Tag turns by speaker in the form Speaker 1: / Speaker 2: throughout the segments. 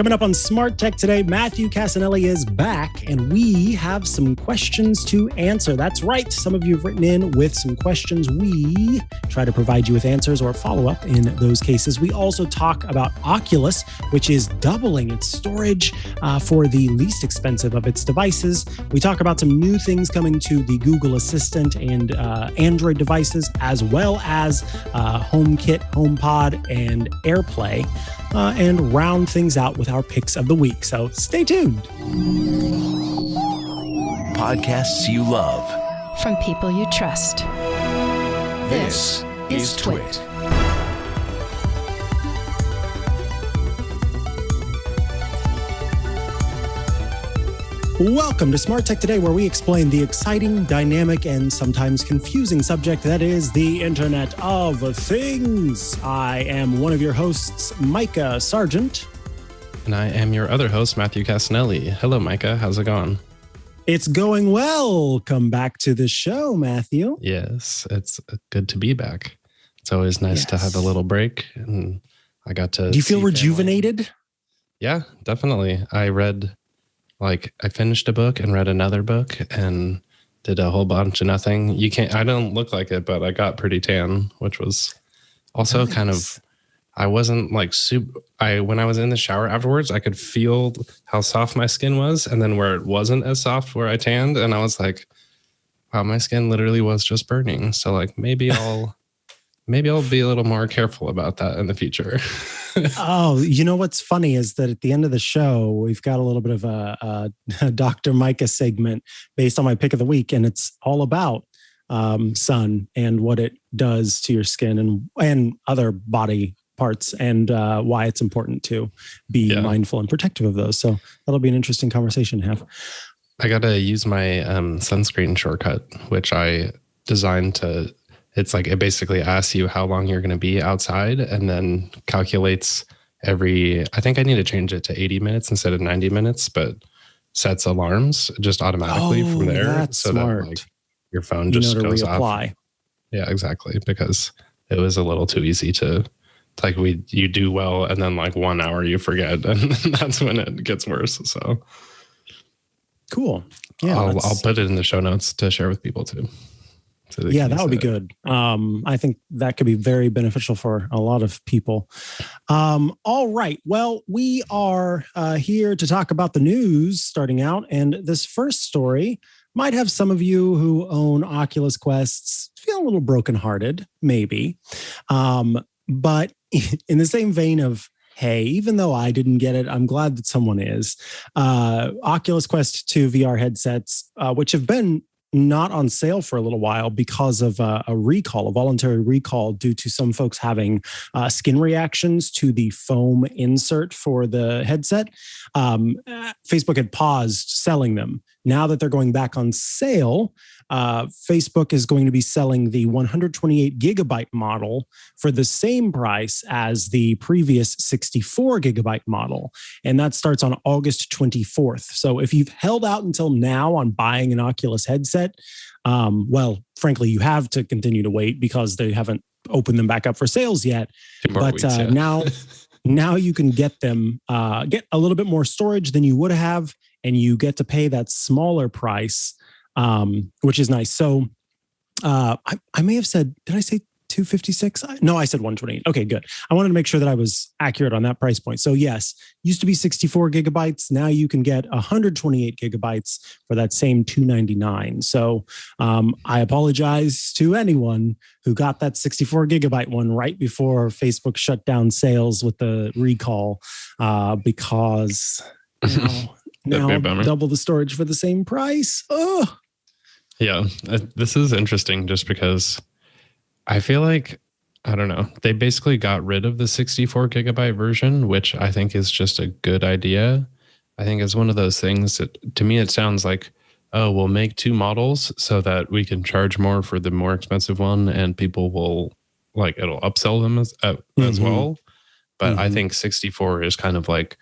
Speaker 1: Coming up on Smart Tech today, Matthew Casanelli is back, and we have some questions to answer. That's right. Some of you have written in with some questions. We try to provide you with answers or follow-up in those cases. We also talk about Oculus, which is doubling its storage for the least expensive of its devices. We talk about some new things coming to the Google Assistant and Android devices, as well as HomeKit, HomePod, and AirPlay, and round things out with our picks of the week. So stay tuned.
Speaker 2: Podcasts you love
Speaker 3: from people you trust.
Speaker 2: This is Twit.
Speaker 1: Welcome to Smart Tech Today, where we explain the exciting, dynamic, and sometimes confusing subject that is the Internet of Things. I am one of your hosts, Micah Sargent.
Speaker 4: And I am your other host, Matthew Casanelli. Hello, Micah. How's it going?
Speaker 1: It's going well. Come back to the show, Matthew.
Speaker 4: Yes, it's good to be back. It's always nice to have a little break. And I got to.
Speaker 1: Do you feel rejuvenated?
Speaker 4: Family. Yeah, definitely. I finished a book and read another book and did a whole bunch of nothing. I don't look like it, but I got pretty tan, which was also kind of. I wasn't like when I was in the shower afterwards, I could feel how soft my skin was. And then where it wasn't as soft where I tanned. And I was like, wow, my skin literally was just burning. So like, maybe I'll be a little more careful about that in the future.
Speaker 1: Oh, you know, what's funny is that at the end of the show, we've got a little bit of a Dr. Micah segment based on my pick of the week. And it's all about sun and what it does to your skin and other body parts, and why it's important to be mindful and protective of those. So that'll be an interesting conversation to have.
Speaker 4: I got to use my sunscreen shortcut, which I designed to, it's like, it basically asks you how long you're going to be outside and then calculates I think I need to change it to 80 minutes instead of 90 minutes, but sets alarms just automatically from there.
Speaker 1: That's so smart.
Speaker 4: That like your phone just goes off. Yeah, exactly. Because it was a little too easy to, like you do well and then like 1 hour you forget, and that's when it gets worse. So
Speaker 1: cool. Yeah,
Speaker 4: I'll put it in the show notes to share with people too. So
Speaker 1: that would be good. I think that could be very beneficial for a lot of people. All right. Well, we are here to talk about the news starting out, and this first story might have some of you who own Oculus Quests feel a little brokenhearted, maybe. But in the same vein of, hey, even though I didn't get it, I'm glad that someone is. Oculus Quest 2 VR headsets, which have been not on sale for a little while because of a voluntary recall due to some folks having skin reactions to the foam insert for the headset. Facebook had paused selling them. Now that they're going back on sale, Facebook is going to be selling the 128 gigabyte model for the same price as the previous 64 gigabyte model. And that starts on August 24th. So if you've held out until now on buying an Oculus headset, well, frankly, you have to continue to wait because they haven't opened them back up for sales yet. But now you can get them, get a little bit more storage than you would have, and you get to pay that smaller price, which is nice. So I may have said, did I say 256? No, I said 128. Okay, good. I wanted to make sure that I was accurate on that price point. So yes, used to be 64 gigabytes. Now you can get 128 gigabytes for that same $299. So I apologize to anyone who got that 64 gigabyte one right before Facebook shut down sales with the recall, because now double the storage for the same price. Oh,
Speaker 4: yeah. This is interesting just because I feel like, I don't know, they basically got rid of the 64 gigabyte version, which I think is just a good idea. I think it's one of those things that, to me, it sounds like, oh, we'll make two models so that we can charge more for the more expensive one, and people will, like, it'll upsell them as well. But I think 64 is kind of like,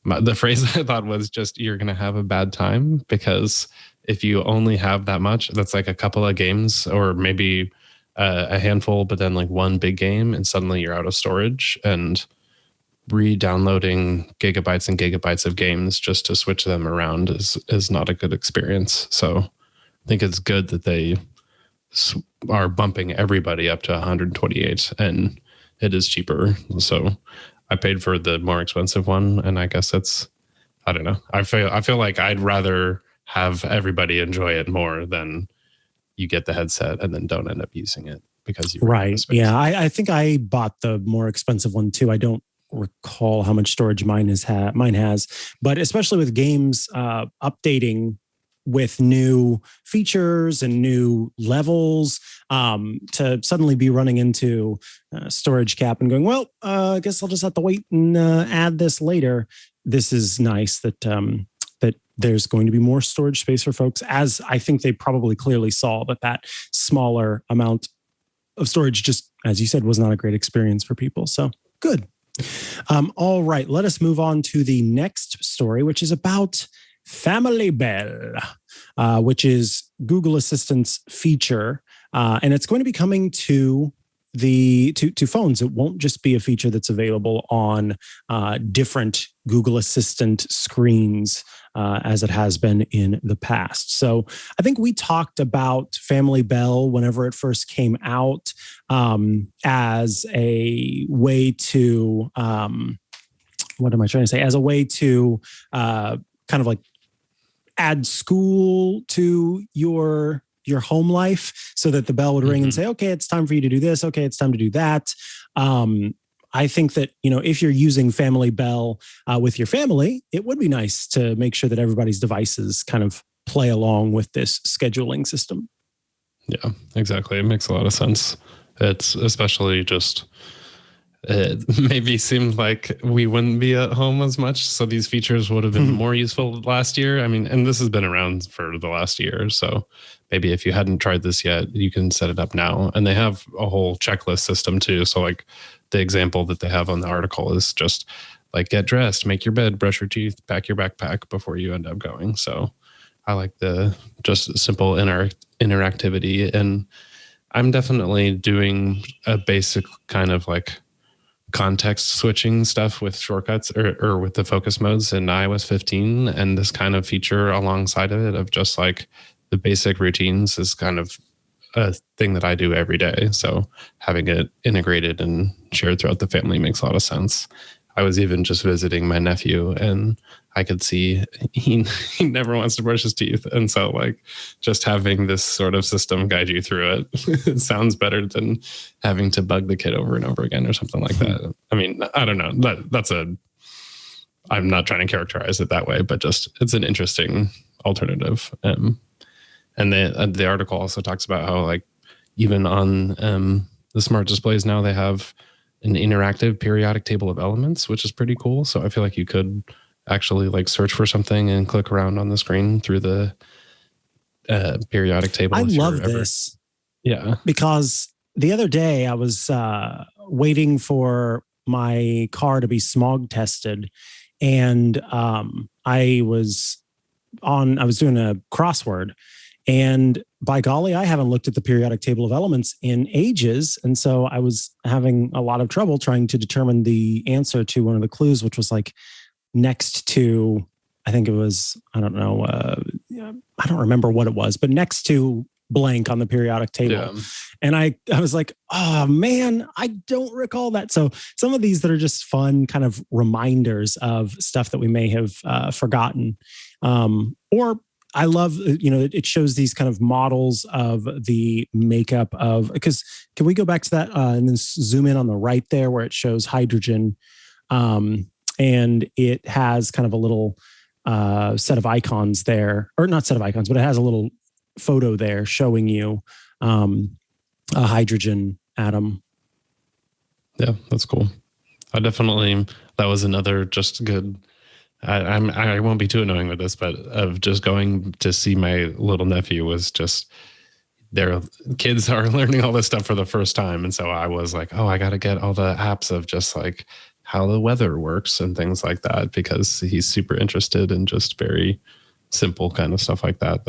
Speaker 4: the phrase I thought was just, you're going to have a bad time, because if you only have that much, that's like a couple of games or maybe a handful, but then like one big game, and suddenly you're out of storage. And re-downloading gigabytes and gigabytes of games just to switch them around is not a good experience. So I think it's good that they are bumping everybody up to 128, and it is cheaper. So I paid for the more expensive one, and I guess I don't know. I feel like I'd rather have everybody enjoy it more than you get the headset and then don't end up using it because you
Speaker 1: run out of space. Yeah, I think I bought the more expensive one too. I don't recall how much storage mine has, but especially with games updating with new features and new levels, to suddenly be running into storage cap and going, well, I guess I'll just have to wait and add this later. This is nice that that there's going to be more storage space for folks, as I think they probably clearly saw that smaller amount of storage, just as you said, was not a great experience for people. So good. All right, let us move on to the next story, which is about Family Bell, which is Google Assistant's feature, and it's going to be coming to to phones. It won't just be a feature that's available on different Google Assistant screens as it has been in the past. So I think we talked about Family Bell whenever it first came out as a way to what am I trying to say? As a way to kind of like add school to your home life, so that the bell would ring and say, okay, it's time for you to do this. Okay, it's time to do that. I think that, if you're using Family Bell with your family, it would be nice to make sure that everybody's devices kind of play along with this scheduling system.
Speaker 4: Yeah, exactly. It makes a lot of sense. It's especially just, it maybe seemed like we wouldn't be at home as much, so these features would have been more useful last year. I mean, and this has been around for the last year, so maybe if you hadn't tried this yet, you can set it up now. And they have a whole checklist system too. So like the example that they have on the article is just like, get dressed, make your bed, brush your teeth, pack your backpack before you end up going. So I like the just simple interactivity. And I'm definitely doing a basic kind of like context switching stuff with shortcuts or with the focus modes in iOS 15. And this kind of feature alongside of it of just like the basic routines is kind of a thing that I do every day. So having it integrated and shared throughout the family makes a lot of sense. I was even just visiting my nephew, and I could see he never wants to brush his teeth. And so like just having this sort of system guide you through it, it sounds better than having to bug the kid over and over again or something like that. I mean, I don't know. I'm not trying to characterize it that way, but just it's an interesting alternative. And the article also talks about how like even on the smart displays now, they have an interactive periodic table of elements, which is pretty cool. So I feel like you could actually like search for something and click around on the screen through the periodic table.
Speaker 1: I love this.
Speaker 4: Yeah.
Speaker 1: Because the other day I was waiting for my car to be smog tested, and I was doing a crossword. And by golly, I haven't looked at the periodic table of elements in ages. And so I was having a lot of trouble trying to determine the answer to one of the clues, which was like next to, I think it was, I don't know, I don't remember what it was, but next to blank on the periodic table. Yeah. And I was like, oh man, I don't recall that. So some of these that are just fun kind of reminders of stuff that we may have forgotten, or I love, it shows these kind of models of the makeup of, because can we go back to that and then zoom in on the right there where it shows hydrogen, and it has kind of a little set of icons there, or not set of icons, but it has a little photo there showing you a hydrogen atom.
Speaker 4: Yeah, that's cool. That was another just good. I won't be too annoying with this, but of just going to see my little nephew was just, their kids are learning all this stuff for the first time. And so I was like, oh, I got to get all the apps of just like how the weather works and things like that, because he's super interested in just very simple kind of stuff like that.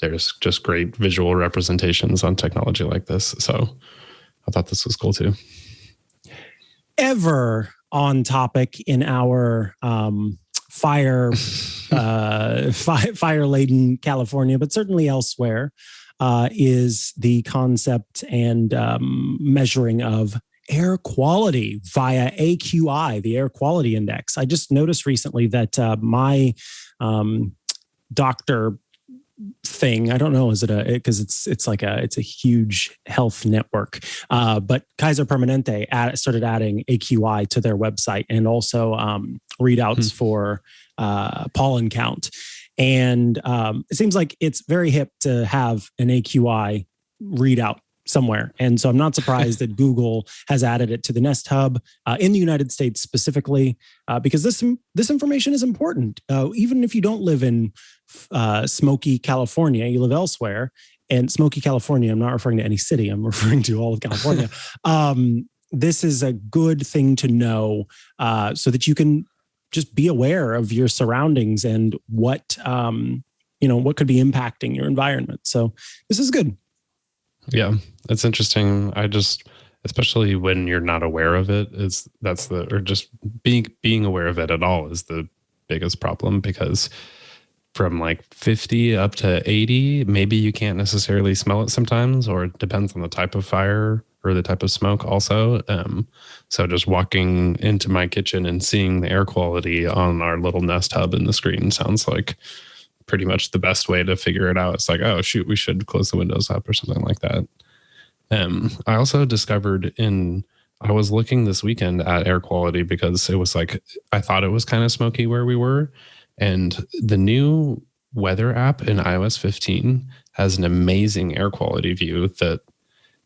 Speaker 4: There's just great visual representations on technology like this. So I thought this was cool too.
Speaker 1: Ever on topic in our fire laden California, but certainly elsewhere, is the concept and measuring of air quality via AQI, the air quality index. I just noticed recently that my doctor thing, I don't know, is it because it's a huge health network, but Kaiser Permanente started adding AQI to their website, and also readouts for pollen count. And it seems like it's very hip to have an AQI readout somewhere. And so I'm not surprised that Google has added it to the Nest Hub in the United States specifically, because this information is important. Even if you don't live in smoky California, you live elsewhere. And smoky California, I'm not referring to any city, I'm referring to all of California. This is a good thing to know, so that you can just be aware of your surroundings and what could be impacting your environment. So this is good.
Speaker 4: Yeah, it's interesting. Especially when you're not aware of it, just being aware of it at all is the biggest problem, because from like 50 up to 80, maybe you can't necessarily smell it sometimes, or it depends on the type of fire or the type of smoke also. So just walking into my kitchen and seeing the air quality on our little Nest Hub in the screen sounds like pretty much the best way to figure it out. It's like, oh shoot, we should close the windows up or something like that. I also discovered I was looking this weekend at air quality, because it was like, I thought it was kind of smoky where we were. And the new weather app in iOS 15 has an amazing air quality view that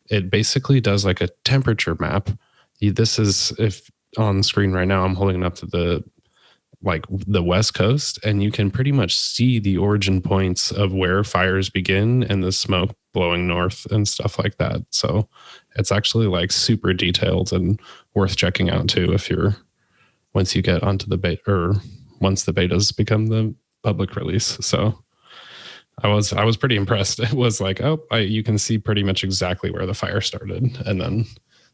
Speaker 4: it basically does like a temperature map. This is, if on screen right now, I'm holding it up to the West Coast, and you can pretty much see the origin points of where fires begin and the smoke blowing north and stuff like that. So it's actually like super detailed and worth checking out too, once you get onto the beta, or once the betas become the public release. So I was pretty impressed. It was like, you can see pretty much exactly where the fire started, and then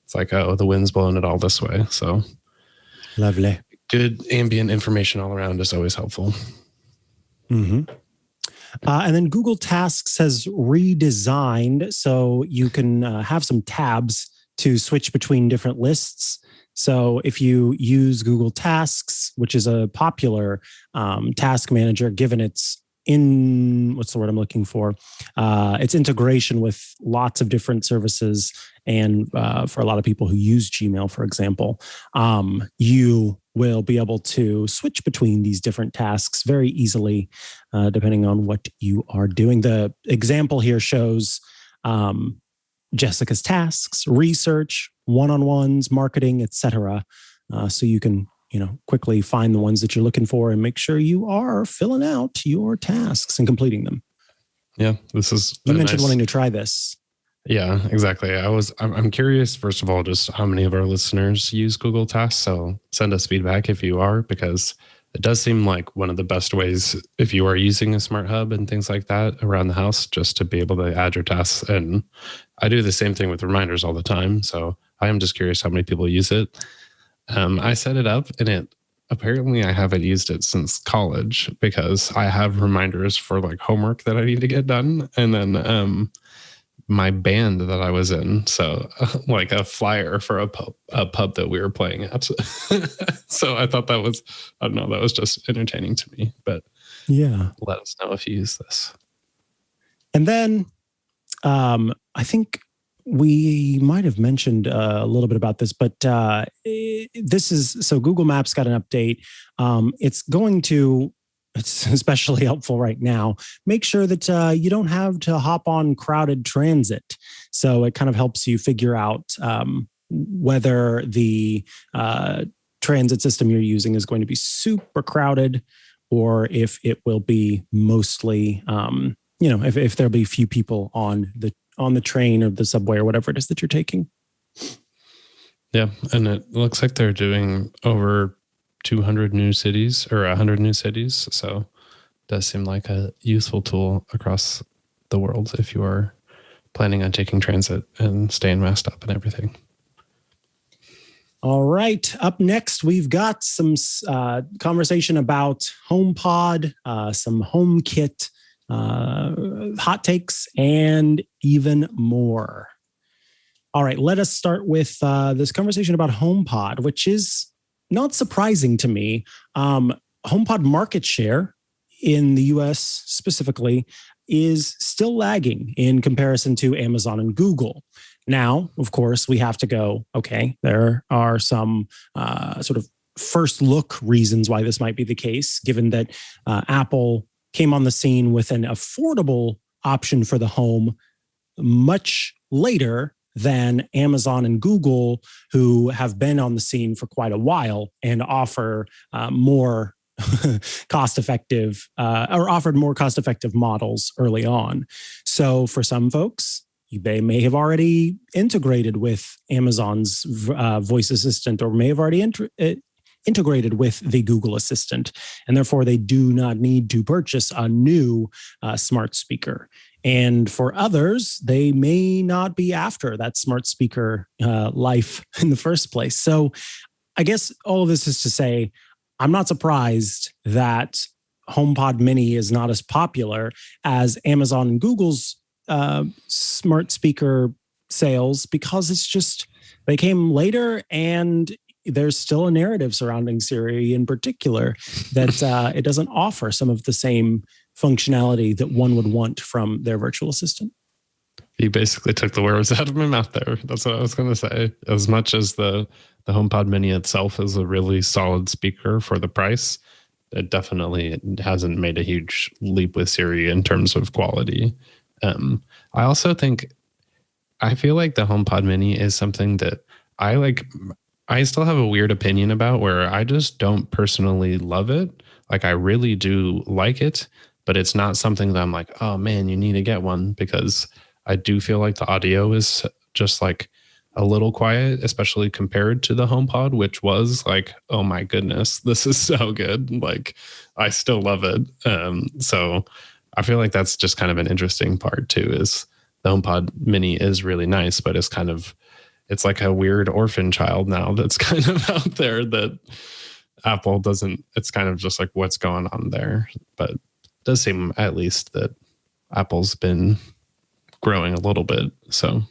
Speaker 4: it's like, the wind's blowing it all this way. So
Speaker 1: lovely.
Speaker 4: Good ambient information all around is always helpful.
Speaker 1: Mm-hmm. And then Google Tasks has redesigned, so you can have some tabs to switch between different lists. So if you use Google Tasks, which is a popular task manager, given its what's the word I'm looking for? Its integration with lots of different services, and for a lot of people who use Gmail, for example, you will be able to switch between these different tasks very easily, depending on what you are doing. The example here shows Jessica's tasks, research, one-on-ones, marketing, etc. So you can quickly find the ones that you're looking for and make sure you are filling out your tasks and completing them.
Speaker 4: Yeah,
Speaker 1: you mentioned wanting to try this.
Speaker 4: Yeah, exactly. I'm curious, first of all, just how many of our listeners use Google Tasks. So send us feedback if you are, because it does seem like one of the best ways, if you are using a smart hub and things like that around the house, just to be able to add your tasks. And I do the same thing with reminders all the time. So I am just curious how many people use it. I set it up, and apparently I haven't used it since college, because I have reminders for like homework that I need to get done. And then my band that I was in, so like a flyer for a pub that we were playing at. So I thought that was just entertaining to me. But yeah, let us know if you use this.
Speaker 1: And then I think we might have mentioned a little bit about this, but Google Maps got an update. It's especially helpful right now. Make sure that you don't have to hop on crowded transit. So it kind of helps you figure out whether the transit system you're using is going to be super crowded, or if it will be mostly, if there'll be few people on the train or the subway or whatever it is that you're taking.
Speaker 4: Yeah, and it looks like they're doing over 200 new cities or 100 new cities. So it does seem like a useful tool across the world if you are planning on taking transit and staying masked up and everything.
Speaker 1: All right. Up next, we've got some conversation about HomePod, some HomeKit hot takes, and even more. All right. Let us start with this conversation about HomePod, which is not surprising to me. HomePod market share in the US specifically is still lagging in comparison to Amazon and Google. Now, of course, we have to go, okay, there are some sort of first look reasons why this might be the case, given that Apple came on the scene with an affordable option for the home much later than Amazon and Google, who have been on the scene for quite a while and offer more cost-effective or offered more cost-effective models early on. So for some folks, they may have already integrated with Amazon's voice assistant, or may have already integrated with the Google Assistant, and therefore they do not need to purchase a new smart speaker. And for others, they may not be after that smart speaker life in the first place. So I guess all of this is to say, I'm not surprised that HomePod Mini is not as popular as Amazon and Google's smart speaker sales, because it's just, they came later, and there's still a narrative surrounding Siri in particular that it doesn't offer some of the same functionality that one would want from their virtual assistant.
Speaker 4: You basically took the words out of my mouth there. That's what I was going to say. As much as the HomePod Mini itself is a really solid speaker for the price, it definitely hasn't made a huge leap with Siri in terms of quality. I also think, I feel like the HomePod Mini is something that I like. I still have a weird opinion about, where I just don't personally love it. Like, I really do like it, but it's not something that I'm like, oh man, you need to get one, because I do feel like the audio is just like a little quiet, especially compared to the HomePod, which was like, oh my goodness, this is so good. Like, I still love it. So I feel like that's just kind of an interesting part too, is the HomePod Mini is really nice, but it's like a weird orphan child now that's kind of out there that Apple doesn't, it's kind of just like what's going on there. But it does seem at least that Apple's been growing a little bit. So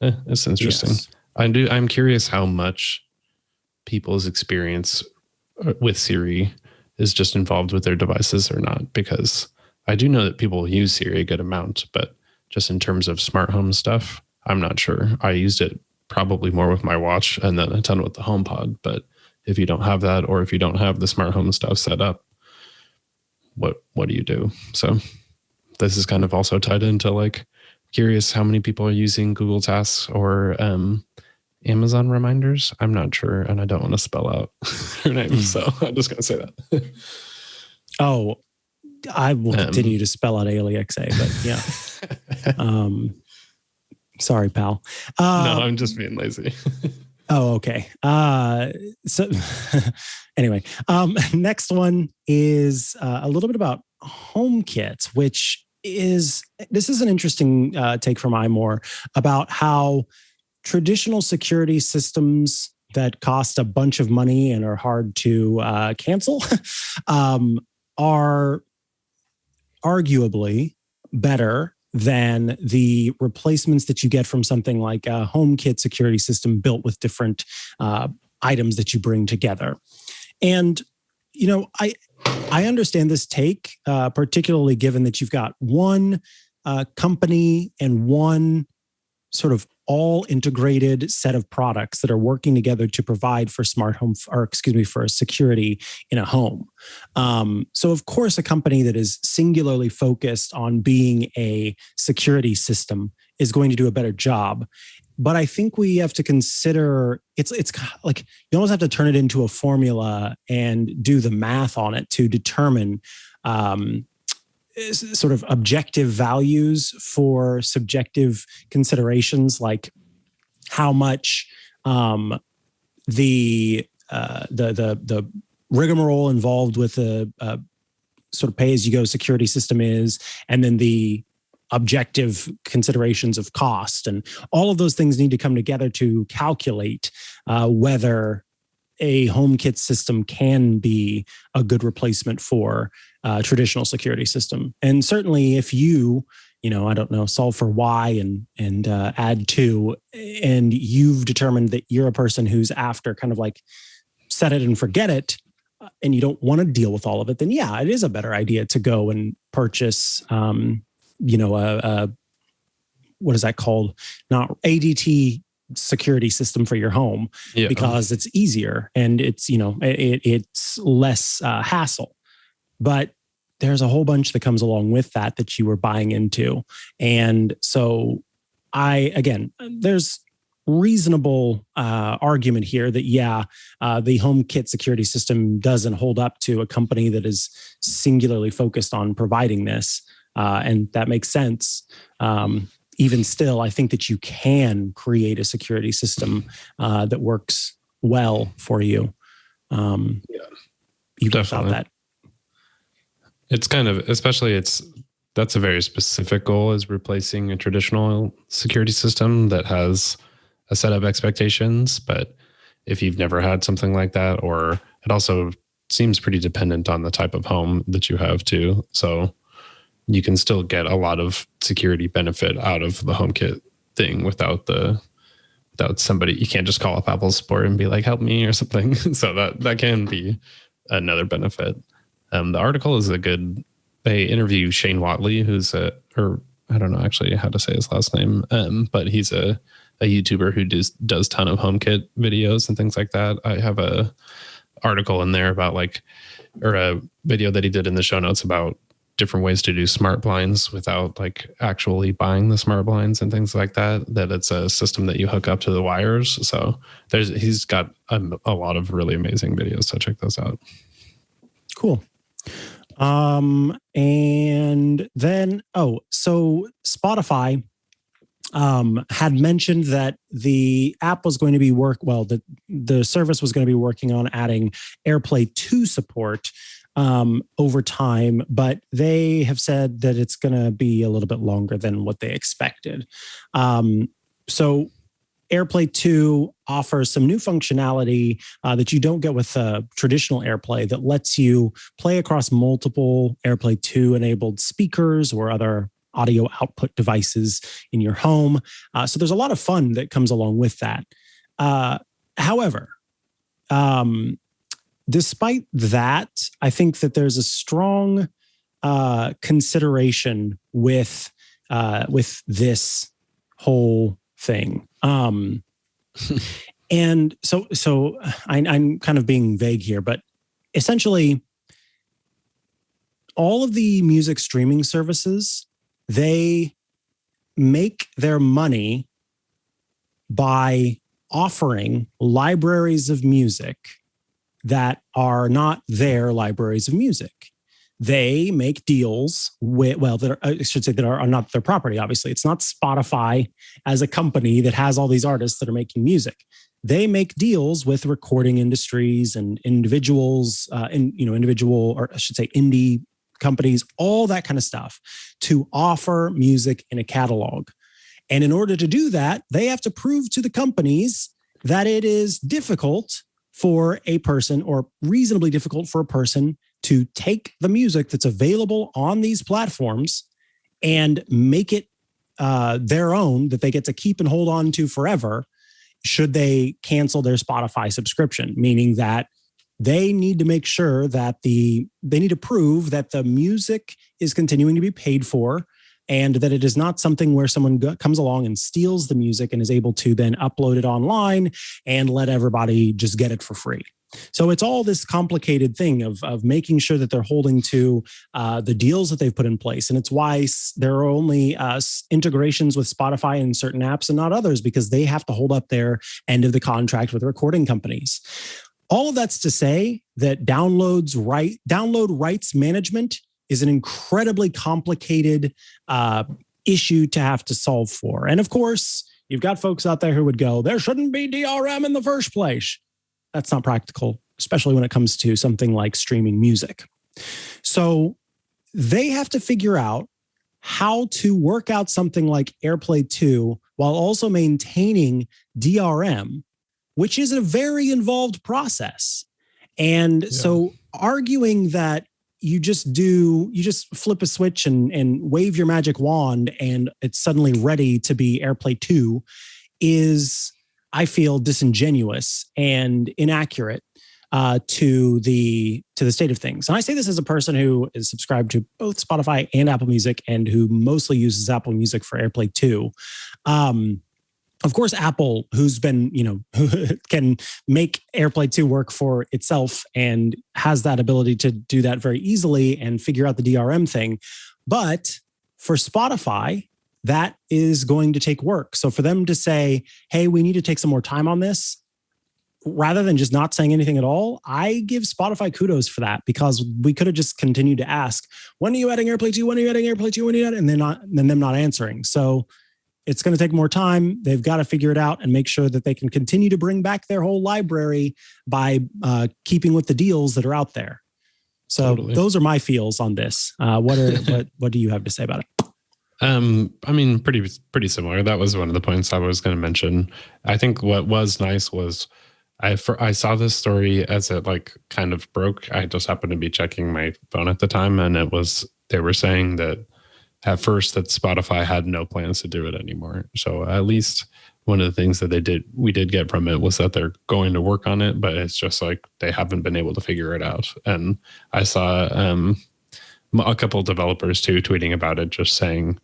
Speaker 4: it's interesting. Yes. I'm curious how much people's experience with Siri is just involved with their devices or not, because I do know that people use Siri a good amount, but just in terms of smart home stuff, I'm not sure. I used it probably more with my watch and then a ton with the HomePod. But if you don't have that, or if you don't have the smart home stuff set up, what do you do? So this is kind of also tied into, like, curious how many people are using Google Tasks or Amazon reminders. I'm not sure, and I don't want to spell out her name, so I'm just going to say that.
Speaker 1: Oh, I will continue to spell out ALEXA, but yeah. Sorry, pal.
Speaker 4: No, I'm just being lazy.
Speaker 1: Oh, okay. So anyway, next one is a little bit about HomeKit, which this is an interesting take from iMore about how traditional security systems that cost a bunch of money and are hard to cancel are arguably better than the replacements that you get from something like a HomeKit security system built with different items that you bring together. And, you know, I understand this take, particularly given that you've got one company and one sort of all integrated set of products that are working together to provide for for security in a home. So of course, a company that is singularly focused on being a security system is going to do a better job. But I think we have to consider, it's like you almost have to turn it into a formula and do the math on it to determine sort of objective values for subjective considerations, like how much the rigmarole involved with a sort of pay-as-you-go security system is, and then the objective considerations of cost, and all of those things need to come together to calculate whether a HomeKit system can be a good replacement for a traditional security system. And certainly if you I don't know, solve for Y and add 2, and you've determined that you're a person who's after kind of like set it and forget it, and you don't want to deal with all of it, then yeah, it is a better idea to go and purchase, what is that called? Not ADT security system for your home, because it's easier and it's, it's less hassle. But there's a whole bunch that comes along with that you were buying into. And so there's reasonable argument here that, the HomeKit security system doesn't hold up to a company that is singularly focused on providing this. And that makes sense. Even still, I think that you can create a security system that works well for you. Even without that.
Speaker 4: It's kind of, that's a very specific goal, is replacing a traditional security system that has a set of expectations. But if you've never had something like that, or it also seems pretty dependent on the type of home that you have too. So you can still get a lot of security benefit out of the HomeKit thing without somebody. You can't just call up Apple support and be like, help me or something. So that can be another benefit. The article is they interview Shane Watley, who's I don't know actually how to say his last name, but he's a YouTuber who does ton of HomeKit videos and things like that. I have a article in there about a video that he did in the show notes about different ways to do smart blinds without actually buying the smart blinds and things like that it's a system that you hook up to the wires. So he's got a lot of really amazing videos. So check those out.
Speaker 1: Cool. And then, so Spotify had mentioned that the app was going to be the service was going to be working on adding AirPlay 2 support over time, but they have said that it's going to be a little bit longer than what they expected. So AirPlay 2 offers some new functionality that you don't get with traditional AirPlay, that lets you play across multiple AirPlay 2 enabled speakers or other audio output devices in your home. So there's a lot of fun that comes along with that. However, despite that, I think that there's a strong consideration with this whole thing. And so I'm kind of being vague here, but essentially all of the music streaming services, they make their money by offering libraries of music that are not their libraries of music. They make deals with, that are not their property, obviously. It's not Spotify as a company that has all these artists that are making music. They make deals with recording industries and individuals, indie companies, all that kind of stuff, to offer music in a catalog. And in order to do that, they have to prove to the companies that it is difficult for a person, or reasonably difficult for a person, to take the music that's available on these platforms and make it their own, that they get to keep and hold on to forever, should they cancel their Spotify subscription. Meaning that they need to make sure that they need to prove that the music is continuing to be paid for, and that it is not something where someone comes along and steals the music and is able to then upload it online and let everybody just get it for free. So it's all this complicated thing of making sure that they're holding to the deals that they've put in place. And it's why there are only integrations with Spotify in certain apps and not others, because they have to hold up their end of the contract with recording companies. All of that's to say that download rights management is an incredibly complicated issue to have to solve for. And of course, you've got folks out there who would go, there shouldn't be DRM in the first place. That's not practical, especially when it comes to something like streaming music. So they have to figure out how to work out something like AirPlay 2 while also maintaining DRM, which is a very involved process. And so arguing that you just flip a switch and wave your magic wand and it's suddenly ready to be AirPlay 2 is, I feel, disingenuous and inaccurate to the state of things. And I say this as a person who is subscribed to both Spotify and Apple Music and who mostly uses Apple Music for AirPlay 2. Of course, Apple, who's been, can make AirPlay 2 work for itself and has that ability to do that very easily and figure out the DRM thing. But for Spotify, that is going to take work. So for them to say, hey, we need to take some more time on this, rather than just not saying anything at all, I give Spotify kudos for that, because we could have just continued to ask, when are you adding AirPlay 2? When are you adding AirPlay 2? When are you adding? And then them not answering. So it's going to take more time. They've got to figure it out and make sure that they can continue to bring back their whole library by keeping with the deals that are out there. So Those are my feels on this. What do you have to say about it?
Speaker 4: I mean, pretty similar. That was one of the points I was going to mention. I think what was nice was I saw this story as it kind of broke. I just happened to be checking my phone at the time, and they were saying that at first that Spotify had no plans to do it anymore. So at least one of the things that we did get from it was that they're going to work on it, but it's just they haven't been able to figure it out. And I saw a couple of developers too tweeting about it, just saying,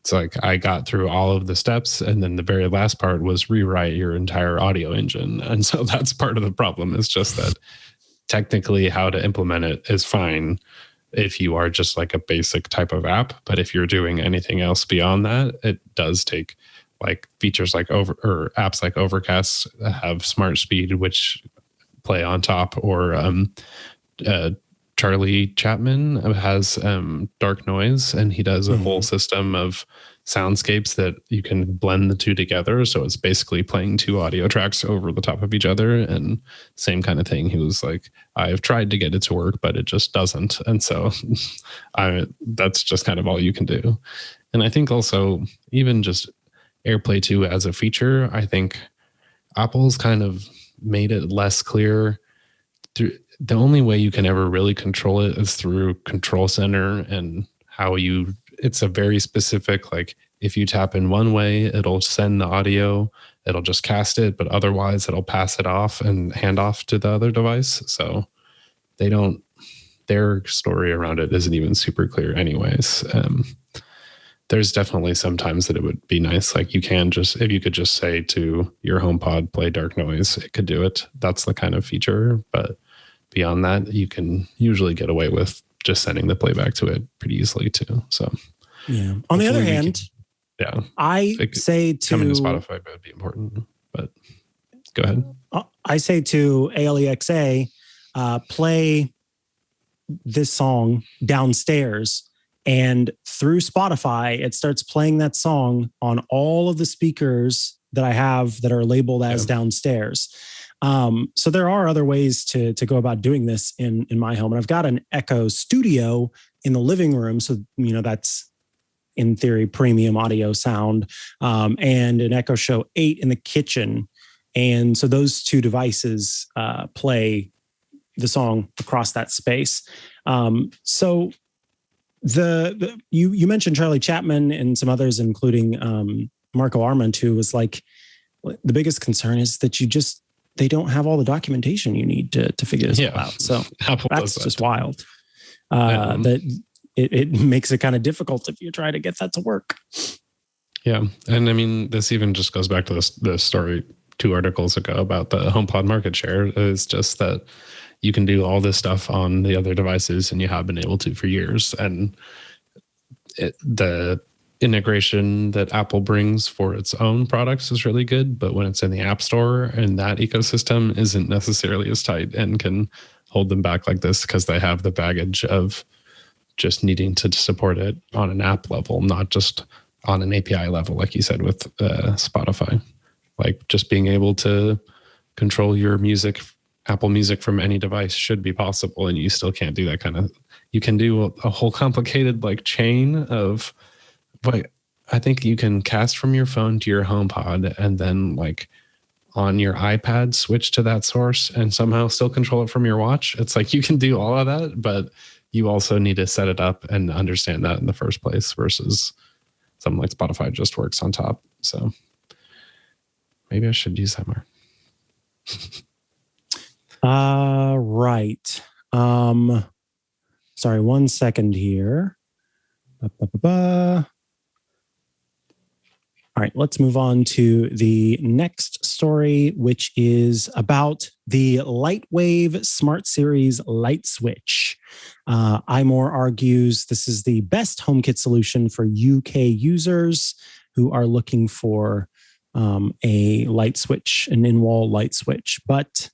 Speaker 4: it's I got through all of the steps, and then the very last part was rewrite your entire audio engine. And so that's part of the problem. It's just that technically how to implement it is fine if you are just a basic type of app. But if you're doing anything else beyond that, it does take features apps like Overcast have smart speed, which play on top, or Charlie Chapman has dark noise, and he does a whole system of soundscapes that you can blend the two together. So it's basically playing two audio tracks over the top of each other, and same kind of thing. He was like, I've tried to get it to work, but it just doesn't. And so that's just kind of all you can do. And I think also even just AirPlay 2 as a feature, I think Apple's kind of made it less clear. The only way you can ever really control it is through Control Center, and it's a very specific, if you tap in one way, it'll send the audio, it'll just cast it, but otherwise it'll pass it off and hand off to the other device. So their story around it isn't even super clear anyways. There's definitely sometimes that it would be nice. If you could just say to your HomePod, play dark noise, it could do it. That's the kind of feature. But beyond that, you can usually get away with just sending the playback to it pretty easily too. So
Speaker 1: yeah. On the other hand, I say to
Speaker 4: coming to Spotify would be important. But go ahead.
Speaker 1: I say to ALEXA, play this song downstairs, and through Spotify, it starts playing that song on all of the speakers that I have that are labeled as downstairs. So there are other ways to go about doing this in my home. And I've got an Echo Studio in the living room. So, that's in theory premium audio sound, and an Echo Show 8 in the kitchen. And so those two devices play the song across that space. So you mentioned Charlie Chapman and some others, including Marco Arment, who was the biggest concern is that they don't have all the documentation you need to figure this out. So that's just wild. That it makes it kind of difficult if you try to get that to work.
Speaker 4: Yeah. And I mean, this even just goes back to the story 2 articles ago about the HomePod market share. Is just that you can do all this stuff on the other devices, and you have been able to for years. And the integration that Apple brings for its own products is really good, but when it's in the App Store and that ecosystem isn't necessarily as tight and can hold them back like this, because they have the baggage of just needing to support it on an app level, not just on an API level, like you said with Spotify. Just being able to control your music, Apple Music, from any device should be possible, and you still can't do that kind of. You can do a whole complicated chain of But I think you can cast from your phone to your HomePod and then like on your iPad switch to that source and somehow still control it from your watch. It's like you can do all of that, but you also need to set it up and understand that in the first place versus something like Spotify just works on top. So maybe I should use that more.
Speaker 1: Right. Sorry, 1 second here. All right, let's move on to the next story, which is about the Lightwave Smart Series light switch. iMore argues this is the best HomeKit solution for UK users who are looking for a light switch, an in-wall light switch, but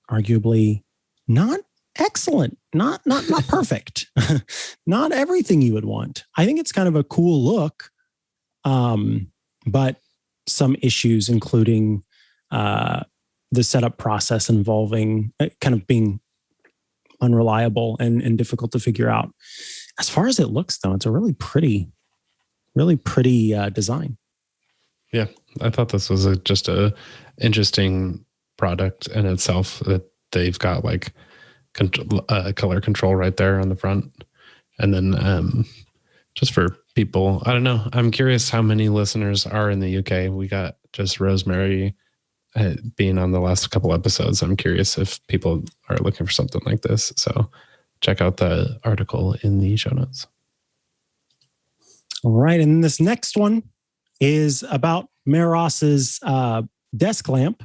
Speaker 1: arguably not excellent, not perfect, not everything you would want. I think it's kind of a cool look. But some issues, including the setup process involving kind of being unreliable and difficult to figure out. As far as it looks, though, it's a really pretty design.
Speaker 4: Yeah, I thought this was just a interesting product in itself. That they've got like color control right there on the front, and then just for people, I don't know. I'm curious how many listeners are in the UK. We got just Rosemary being on the last couple episodes. I'm curious if people are looking for something like this. So check out the article in the show notes.
Speaker 1: All right. And this next one is about Meros's desk lamp,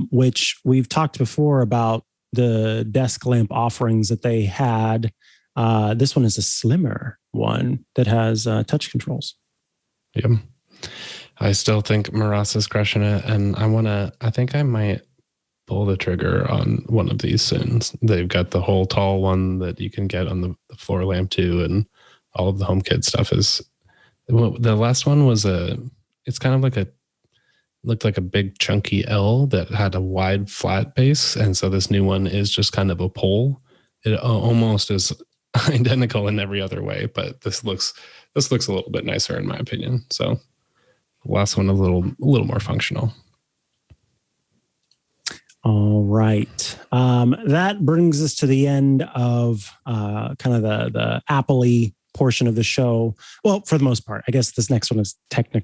Speaker 1: which we've talked before about the desk lamp offerings that they had. This one is a slimmer one that has touch controls.
Speaker 4: Yep. I still think Meross is crushing it, and I think I might pull the trigger on one of these soon. They've got the whole tall one that you can get on the floor lamp too, and all of the HomeKit stuff is. The last one was it's kind of looked like a big chunky L that had a wide flat base, and so this new one is just kind of a pole. It almost is identical in every other way, but this looks a little bit nicer in my opinion. So the last one a little more functional.
Speaker 1: All right. That brings us to the end of kind of the Apple-y portion of the show. Well, for the most part, I guess this next one is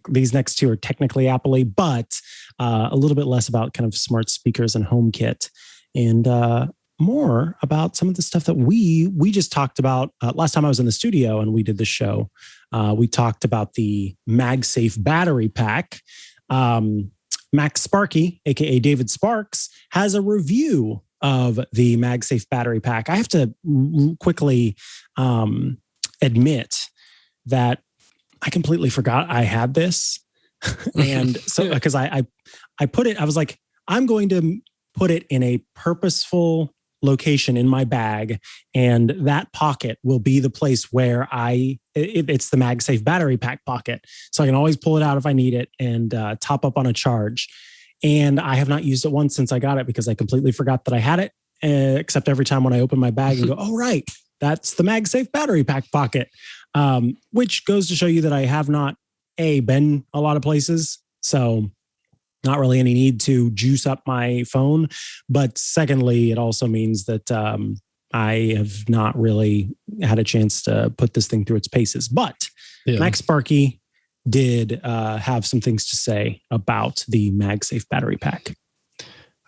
Speaker 1: these next two are technically Apple-y, but a little bit less about kind of smart speakers and HomeKit, and more about some of the stuff that we just talked about last time I was in the studio and we did the show. We talked about the MagSafe battery pack. Max Sparky, aka David Sparks, has a review of the MagSafe battery pack. I have to quickly admit that I completely forgot I had this, and so because I put it, I was like, I'm going to put it in a purposeful location in my bag, and that pocket will be the place where it's the MagSafe battery pack pocket, so I can always pull it out if I need it and top up on a charge. And I have not used it once since I got it because I completely forgot that I had it, except every time when I open my bag and go, oh right, that's the MagSafe battery pack pocket, which goes to show you that I have not been a lot of places, so not really any need to juice up my phone. But secondly, it also means that I have not really had a chance to put this thing through its paces. But yeah. Max Sparky did have some things to say about the MagSafe battery pack.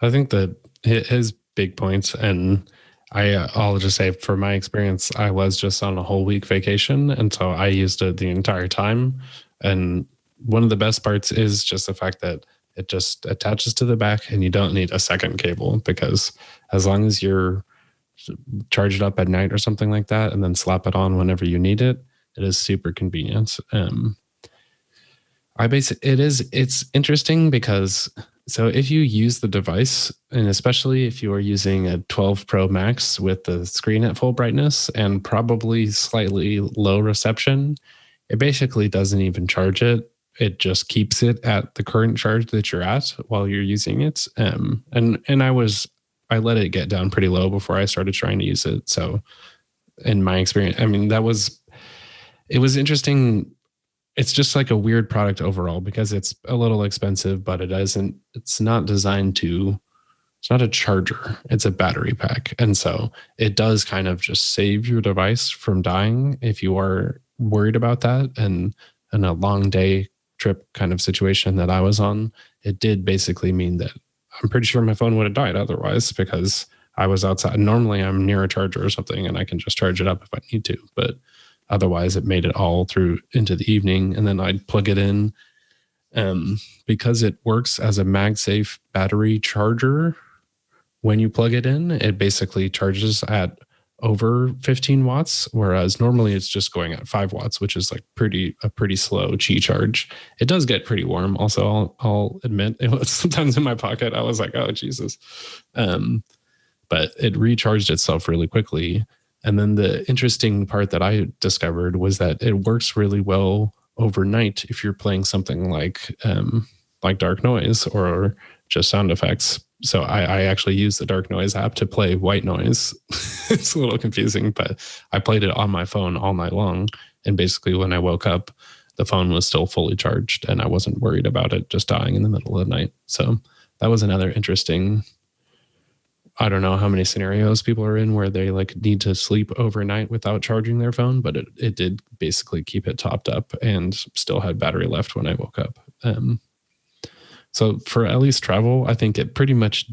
Speaker 1: I
Speaker 4: think that his big points, and I'll just say from my experience, I was just on a whole week vacation, and so I used it the entire time. And one of the best parts is just the fact that it just attaches to the back and you don't need a second cable, because as long as you're charge it up at night or something like that and then slap it on whenever you need it, it is super convenient. It's interesting because so if you use the device, and especially if you are using a 12 Pro Max with the screen at full brightness and probably slightly low reception, it basically doesn't even charge it. It just keeps it at the current charge that you're at while you're using it. And I let it get down pretty low before I started trying to use it. So in my experience, I mean, it was interesting. It's just like a weird product overall because it's a little expensive, but it's not designed to, it's not a charger. It's a battery pack. And so it does kind of just save your device from dying if you are worried about that. And in a long day trip kind of situation that I was on, it did basically mean that I'm pretty sure my phone would have died otherwise because I was outside. Normally I'm near a charger or something and I can just charge it up if I need to, but otherwise it made it all through into the evening. And then I'd plug it in. Because it works as a MagSafe battery charger, when you plug it in, it basically charges at over 15 watts, whereas normally it's just going at 5 watts, which is like a pretty slow Qi charge. It does get pretty warm. Also, I'll admit it was sometimes in my pocket. I was like, oh, Jesus. But it recharged itself really quickly. And then the interesting part that I discovered was that it works really well overnight if you're playing something like dark noise or just sound effects. So I actually use the dark noise app to play white noise. It's a little confusing, but I played it on my phone all night long. And basically when I woke up, the phone was still fully charged and I wasn't worried about it just dying in the middle of the night. So that was another interesting, I don't know how many scenarios people are in where they like need to sleep overnight without charging their phone, but it did basically keep it topped up and still had battery left when I woke up. So for at least travel, I think it pretty much,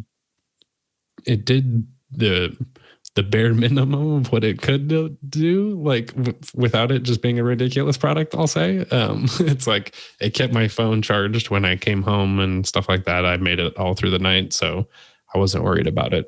Speaker 4: it did the bare minimum of what it could do, like without it just being a ridiculous product, I'll say. It's like it kept my phone charged when I came home and stuff like that. I made it all through the night, so I wasn't worried about it,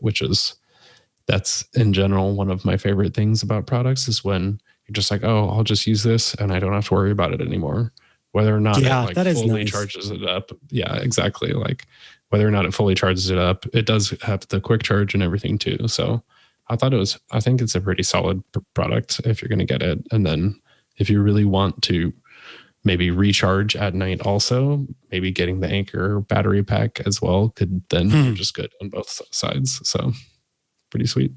Speaker 4: that's in general one of my favorite things about products is when you're just like, oh, I'll just use this and I don't have to worry about it anymore. Whether or not it like fully charges it up. Yeah, exactly. Like whether or not it fully charges it up, it does have the quick charge and everything too. So I think it's a pretty solid product if you're going to get it. And then if you really want to maybe recharge at night also, maybe getting the Anchor battery pack as well could then be just good on both sides. So pretty sweet.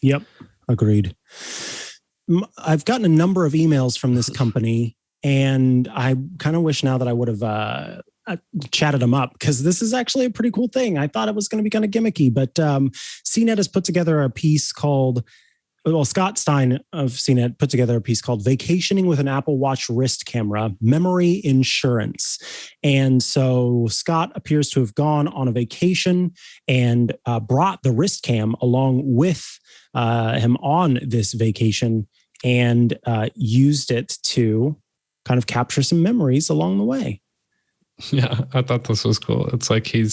Speaker 1: Yep. Agreed. I've gotten a number of emails from this company and I kind of wish now that I would have chatted them up because this is actually a pretty cool thing. I thought it was going to be kind of gimmicky, but Cnet has put together a piece called, Scott Stein of Cnet put together a piece called Vacationing with an Apple Watch Wrist Camera, Memory Insurance. And so Scott appears to have gone on a vacation and brought the wrist cam along with him on this vacation and used it to kind of capture some memories along the way.
Speaker 4: Yeah, I thought this was cool. It's like it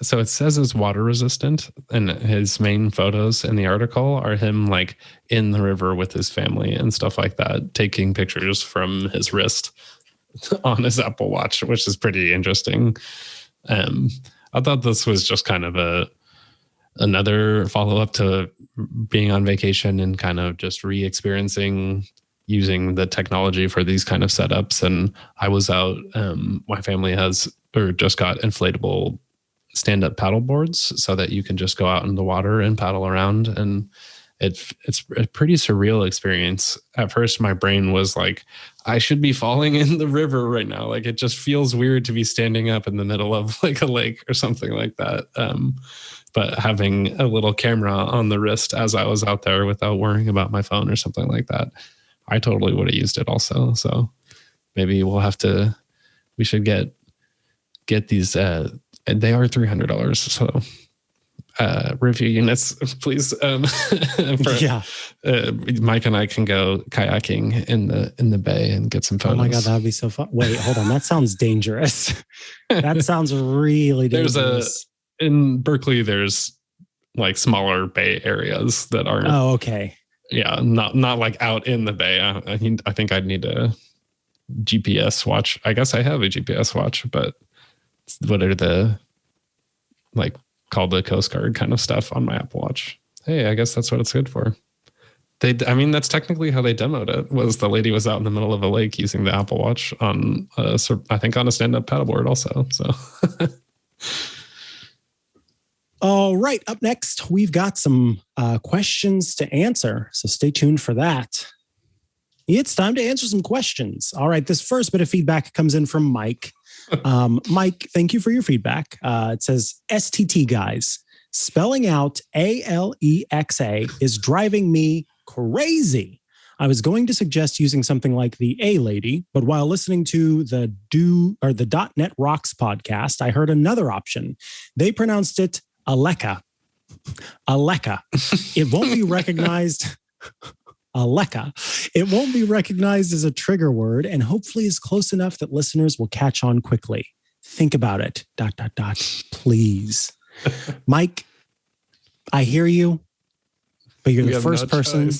Speaker 4: says it's water resistant, and his main photos in the article are him like in the river with his family and stuff like that, taking pictures from his wrist on his Apple Watch, which is pretty interesting. I thought this was just kind of another follow-up to being on vacation and kind of just re-experiencing using the technology for these kind of setups. And I was out, my family just got inflatable stand-up paddle boards so that you can just go out in the water and paddle around. And it's a pretty surreal experience. At first, my brain was like, I should be falling in the river right now. Like it just feels weird to be standing up in the middle of like a lake or something like that. But having a little camera on the wrist as I was out there without worrying about my phone or something like that, I totally would have used it also. So maybe we should get these, they are $300. So review units, please. Mike and I can go kayaking in the bay and get some photos.
Speaker 1: Oh my God, that'd be so fun. Wait, hold on. That sounds dangerous. That sounds really dangerous.
Speaker 4: In Berkeley, there's like smaller bay areas that aren't.
Speaker 1: Oh, okay.
Speaker 4: Yeah, not like out in the bay. I think I'd need a GPS watch. I guess I have a GPS watch, but what are the like call the Coast Guard kind of stuff on my Apple Watch? Hey, I guess that's what it's good for. That's technically how they demoed it. Was the lady was out in the middle of a lake using the Apple Watch on, I think on a stand-up paddleboard also. So.
Speaker 1: All right. Up next, we've got some questions to answer. So stay tuned for that. It's time to answer some questions. All right, this first bit of feedback comes in from Mike. Mike, thank you for your feedback. It says, STT guys, spelling out Alexa is driving me crazy. I was going to suggest using something like the A Lady, but while listening to the .NET Rocks podcast, I heard another option. They pronounced it Alexa. Alexa. It won't be recognized. Alexa. It won't be recognized as a trigger word and hopefully is close enough that listeners will catch on quickly. Think about it. ... Please. Mike, I hear you, but you're the first person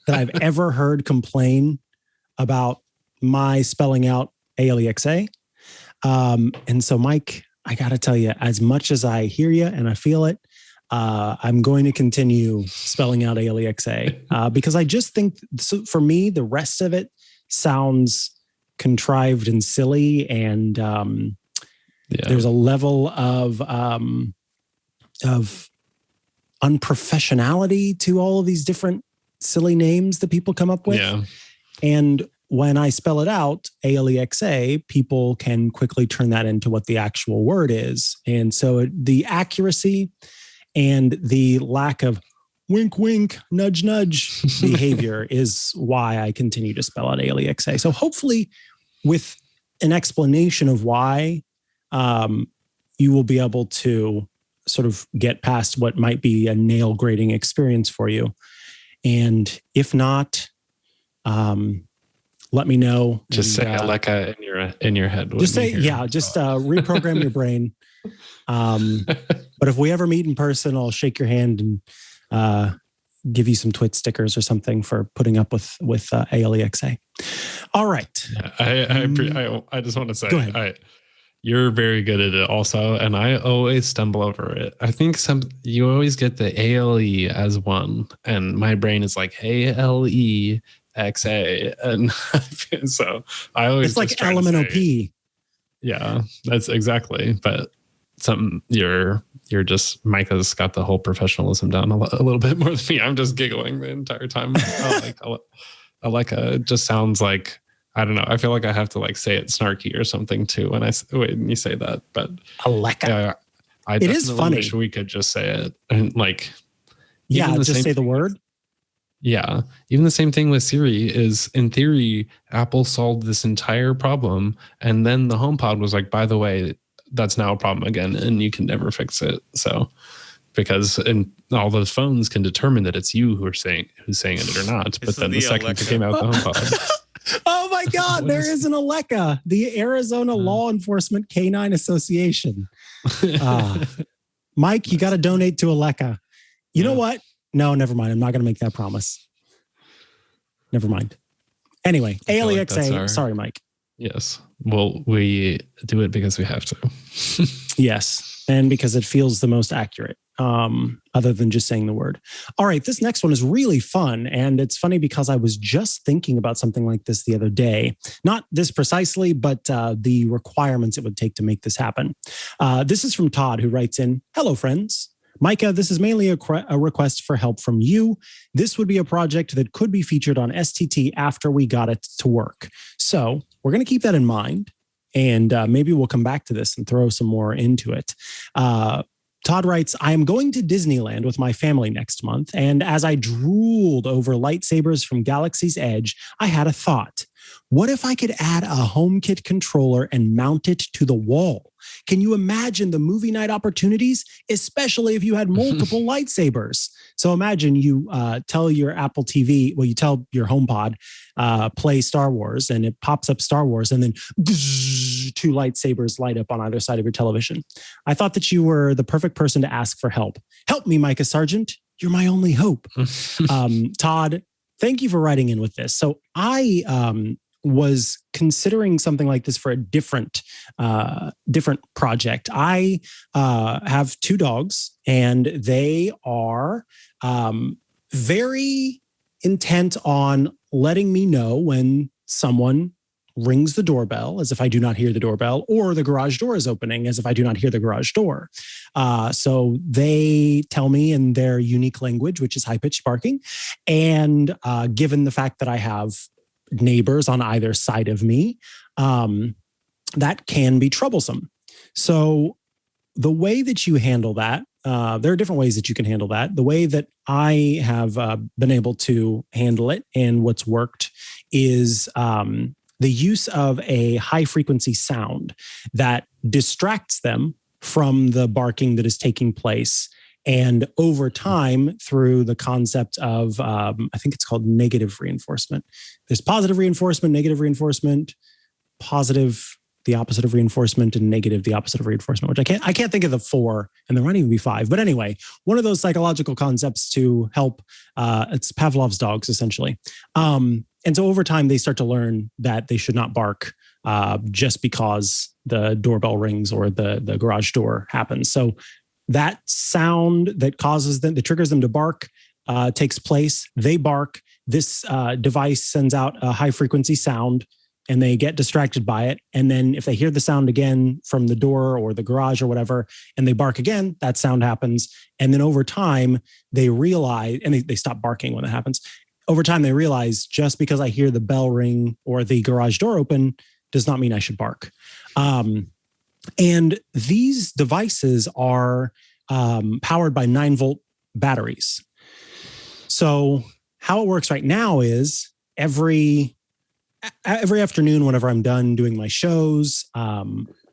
Speaker 1: that I've ever heard complain about my spelling out Alexa. And so, Mike, I got to tell you, as much as I hear you and I feel it, I'm going to continue spelling out Alexa because I just think, so for me, the rest of it sounds contrived and silly, and there's a level of unprofessionality to all of these different silly names that people come up with. Yeah. And when I spell it out, Alexa, people can quickly turn that into what the actual word is. And so the accuracy and the lack of wink, wink, nudge, nudge behavior is why I continue to spell out Alexa. So hopefully with an explanation of why, you will be able to sort of get past what might be a nail grating experience for you. And if not, let me know.
Speaker 4: Just say Alexa in your head.
Speaker 1: Just say, reprogram your brain. But if we ever meet in person, I'll shake your hand and give you some twit stickers or something for putting up with Alexa. All right.
Speaker 4: I just want to say,
Speaker 1: go ahead.
Speaker 4: You're very good at it also, and I always stumble over it. I think you always get the ALE as one, and my brain is like ALEXA, and so I always
Speaker 1: it's like LMNOP.
Speaker 4: Yeah, that's exactly. But you're just Micah's got the whole professionalism down a little bit more than me. I'm just giggling the entire time. Alexa, it just sounds like, I don't know. I feel like I have to like say it snarky or something too when you say that. But
Speaker 1: Alexa,
Speaker 4: I
Speaker 1: it is funny.
Speaker 4: Wish we could just say it and like,
Speaker 1: just say the word.
Speaker 4: Yeah, even the same thing with Siri is, in theory, Apple solved this entire problem, and then the HomePod was like, by the way, that's now a problem again, and you can never fix it. So, because all those phones can determine that it's you who's saying it or not. But then the second it came out the HomePod.
Speaker 1: Oh my God, there is an Alexa, the Arizona Law Enforcement Canine Association. Mike, you got to donate to Alexa. You know what? No, never mind. I'm not going to make that promise. Never mind. Anyway, Alexa. Sorry, Mike.
Speaker 4: Yes. Well, we do it because we have to.
Speaker 1: Yes. And because it feels the most accurate, other than just saying the word. All right. This next one is really fun. And it's funny because I was just thinking about something like this the other day. Not this precisely, but the requirements it would take to make this happen. This is from Todd, who writes in, "Hello, friends. Micah, this is mainly a request for help from you. This would be a project that could be featured on STT after we got it to work. So we're going to keep that in mind, and maybe we'll come back to this and throw some more into it." Todd writes, "I am going to Disneyland with my family next month, and as I drooled over lightsabers from Galaxy's Edge, I had a thought. What if I could add a HomeKit controller and mount it to the wall? Can you imagine the movie night opportunities, especially if you had multiple lightsabers?" So imagine you tell your Apple TV, you tell your HomePod, play Star Wars, and it pops up Star Wars, and then two lightsabers light up on either side of your television. I thought that you were the perfect person to ask for help. Help me, Micah Sargent. You're my only hope. Todd, thank you for writing in with this. So I was considering something like this for a different project. I have two dogs, and they are very intent on letting me know when someone rings the doorbell, as if I do not hear the doorbell, or the garage door is opening, as if I do not hear the garage door. So they tell me in their unique language, which is high-pitched barking. And given the fact that I have neighbors on either side of me, that can be troublesome. So the way that you handle that, there are different ways that you can handle that. The way that I have been able to handle it and what's worked is the use of a high frequency sound that distracts them from the barking that is taking place. And over time, through the concept of, I think it's called negative reinforcement. There's positive reinforcement, negative reinforcement, positive, the opposite of reinforcement, and negative, the opposite of reinforcement, which I can't think of the 4, and there might even be 5. But anyway, one of those psychological concepts to help, it's Pavlov's dogs, essentially. And so over time, they start to learn that they should not bark just because the doorbell rings or the garage door happens. So that sound that causes them, that triggers them to bark, takes place. They bark. This device sends out a high frequency sound, and they get distracted by it. And then if they hear the sound again from the door or the garage or whatever, and they bark again, that sound happens. And then over time, they realize, and they stop barking when that happens. Over time, they realize just because I hear the bell ring or the garage door open does not mean I should bark. And these devices are powered by 9-volt batteries. So how it works right now is every afternoon, whenever I'm done doing my shows,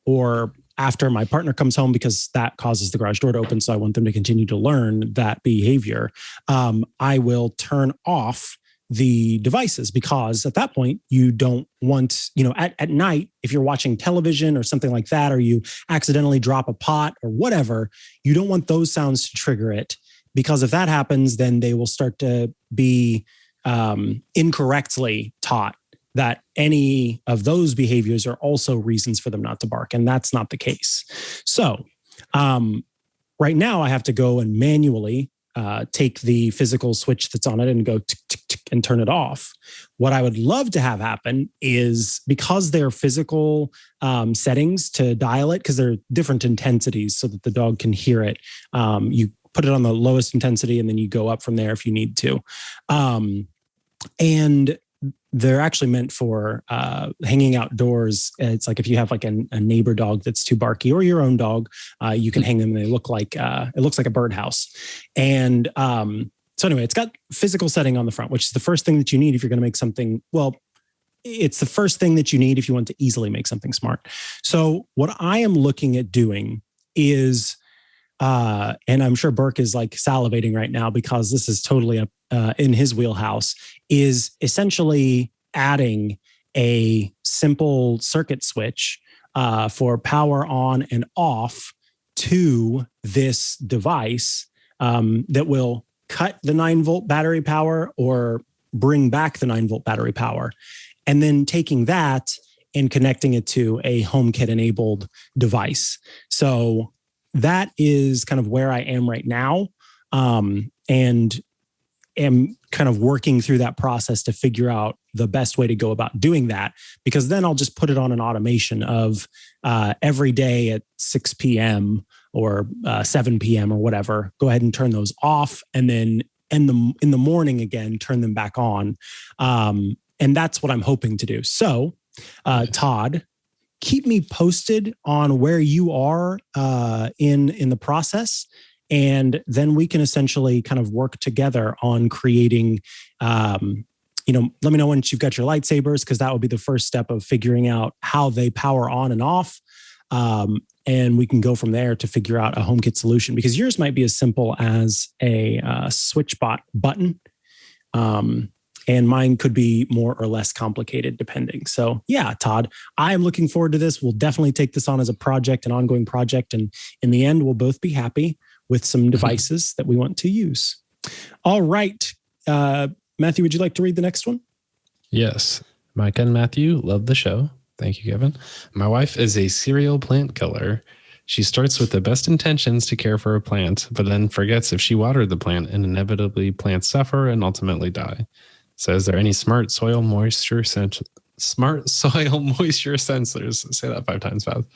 Speaker 1: or after my partner comes home, because that causes the garage door to open, so I want them to continue to learn that behavior, I will turn off the devices, because at that point you don't want, at night, if you're watching television or something like that, or you accidentally drop a pot or whatever, you don't want those sounds to trigger it, because if that happens, then they will start to be incorrectly taught that any of those behaviors are also reasons for them not to bark. And that's not the case. So right now I have to go and manually take the physical switch that's on it and go tick, tick, tick, and turn it off. What I would love to have happen is, because they're physical settings to dial it, because they're different intensities so that the dog can hear it. You put it on the lowest intensity and then you go up from there if you need to. And they're actually meant for hanging outdoors. It's like if you have like a neighbor dog that's too barky, or your own dog, you can hang them. And they look like it looks like a birdhouse. And so anyway, it's got physical setting on the front, which is the first thing that you need if you're going to make something. Well, it's the first thing that you need if you want to easily make something smart. So what I am looking at doing is, and I'm sure Burke is like salivating right now because this is totally in his wheelhouse, is essentially adding a simple circuit switch for power on and off to this device that will cut the 9-volt battery power or bring back the 9-volt battery power. And then taking that and connecting it to a HomeKit enabled device. So that is kind of where I am right now, and am kind of working through that process to figure out the best way to go about doing that, because then I'll just put it on an automation of every day at 6 p.m. or 7 p.m. or whatever, go ahead and turn those off, and then in the morning again, turn them back on. And that's what I'm hoping to do. So, Todd, keep me posted on where you are in the process, and then we can essentially kind of work together on creating. Let me know once you've got your lightsabers, because that will be the first step of figuring out how they power on and off, and we can go from there to figure out a HomeKit solution. Because yours might be as simple as a switch button. And mine could be more or less complicated depending. So yeah, Todd, I am looking forward to this. We'll definitely take this on as a project, an ongoing project. And in the end, we'll both be happy with some devices that we want to use. All right. Matthew, would you like to read the next one?
Speaker 4: Yes. Micah and Matthew love the show. Thank you, Kevin. My wife is a serial plant killer. She starts with the best intentions to care for a plant, but then forgets if she watered the plant, and inevitably plants suffer and ultimately die. So is there any smart soil moisture sensors, say that 5 times fast,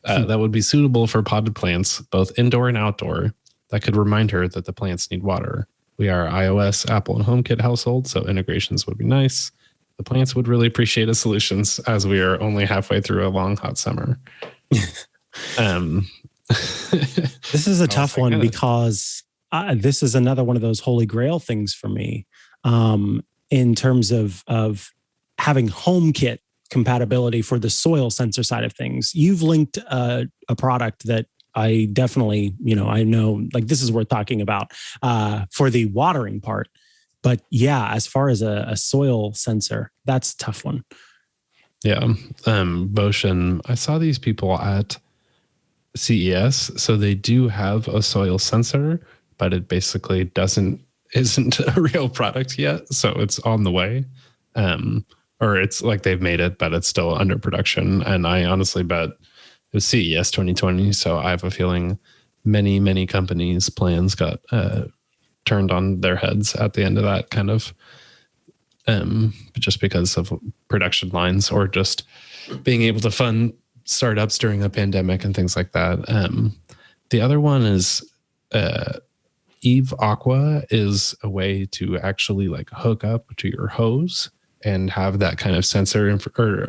Speaker 4: that would be suitable for potted plants, both indoor and outdoor, that could remind her that the plants need water? We are iOS, Apple, and HomeKit household, so integrations would be nice. the plants would really appreciate a solutions as we are only halfway through a long, hot summer.
Speaker 1: This is a tough one because this is another one of those holy grail things for me in terms of having HomeKit compatibility for the soil sensor side of things. You've linked a product that I definitely, I know like this is worth talking about for the watering part. But yeah, as far as a soil sensor, that's a tough one.
Speaker 4: Yeah. Boshin, I saw these people at CES. So they do have a soil sensor, but it basically isn't a real product yet. So it's on the way. Or it's like they've made it, but it's still under production. And I honestly bet it was CES 2020. So I have a feeling many, many companies' plans got turned on their heads at the end of that kind of just because of production lines or just being able to fund startups during a pandemic and things like that. The other one is Eve Aqua is a way to actually like hook up to your hose and have that kind of sensor or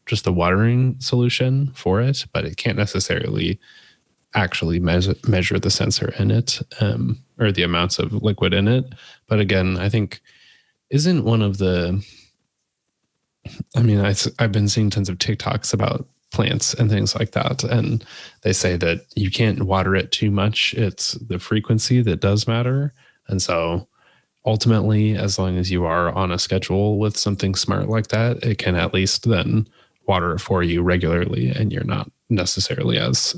Speaker 4: just the watering solution for it, but it can't necessarily actually measure the sensor in it or the amounts of liquid in it. But again, I think isn't one of the, I've been seeing tons of TikToks about plants and things like that. And they say that you can't water it too much. It's the frequency that does matter. And so ultimately, as long as you are on a schedule with something smart like that, it can at least then water it for you regularly. And you're not necessarily as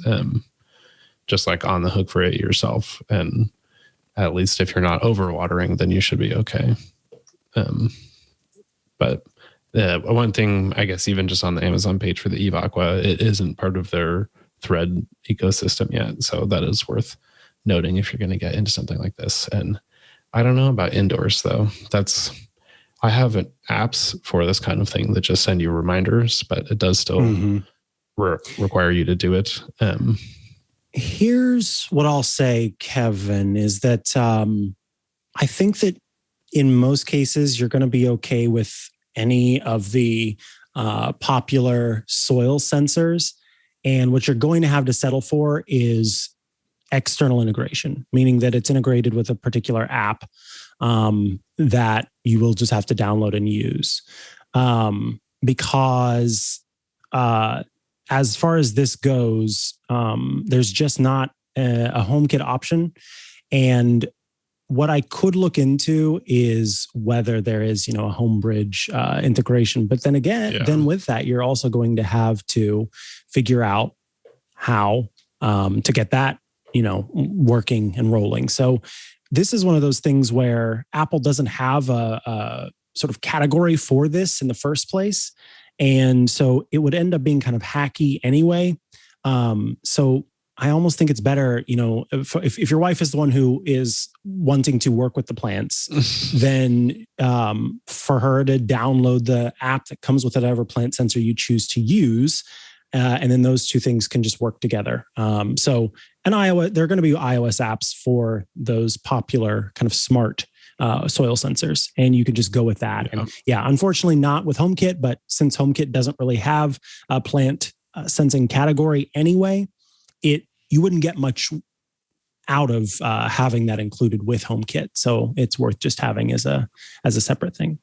Speaker 4: just like on the hook for it yourself. And at least if you're not overwatering, then you should be okay. But one thing, I guess, even just on the Amazon page for the Eve Aqua, it isn't part of their Thread ecosystem yet. So that is worth noting if you're going to get into something like this. And I don't know about indoors, though. I have apps for this kind of thing that just send you reminders, but it does still require you to do it.
Speaker 1: Here's what I'll say, Kevin, is that I think that in most cases, you're going to be okay with any of the popular soil sensors. And what you're going to have to settle for is external integration, meaning that it's integrated with a particular app that you will just have to download and use. Because as far as this goes, there's just not a HomeKit option. And what I could look into is whether there is, a HomeBridge integration. But then again, then with that, you're also going to have to figure out how to get that, working and rolling. So this is one of those things where Apple doesn't have a sort of category for this in the first place. And so it would end up being kind of hacky anyway. So I almost think it's better, if your wife is the one who is wanting to work with the plants, then for her to download the app that comes with whatever plant sensor you choose to use. And then those two things can just work together. So there are going to be iOS apps for those popular kind of smart soil sensors, and you can just go with that. Yeah. And unfortunately not with HomeKit, but since HomeKit doesn't really have a plant sensing category anyway, you wouldn't get much out of having that included with HomeKit. So it's worth just having as a separate thing.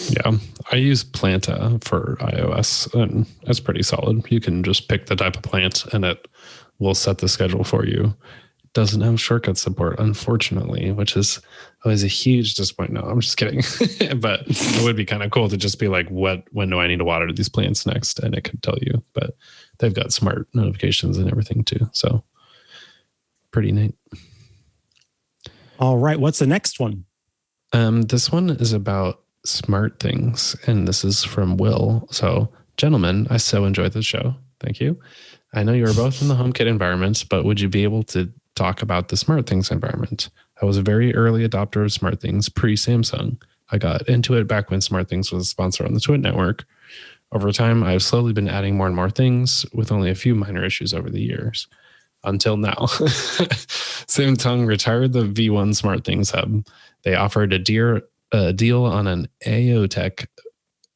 Speaker 4: Yeah, I use Planta for iOS, and that's pretty solid. You can just pick the type of plant, and it will set the schedule for you. It doesn't have shortcut support, unfortunately, which is always a huge disappointment. No, I'm just kidding. But it would be kind of cool to just be like, when do I need to water these plants next? And it could tell you. But they've got smart notifications and everything too. So pretty neat.
Speaker 1: All right. What's the next one?
Speaker 4: This one is about SmartThings, and this is from Will. So, gentlemen, I so enjoyed the show. Thank you. I know you are both in the HomeKit environment, but would you be able to talk about the SmartThings environment? I was a very early adopter of SmartThings pre-Samsung. I got into it back when SmartThings was a sponsor on the Twit network. Over time, I've slowly been adding more and more things with only a few minor issues over the years. Until now. Samsung retired the V1 SmartThings hub. They offered a deal on an AOTech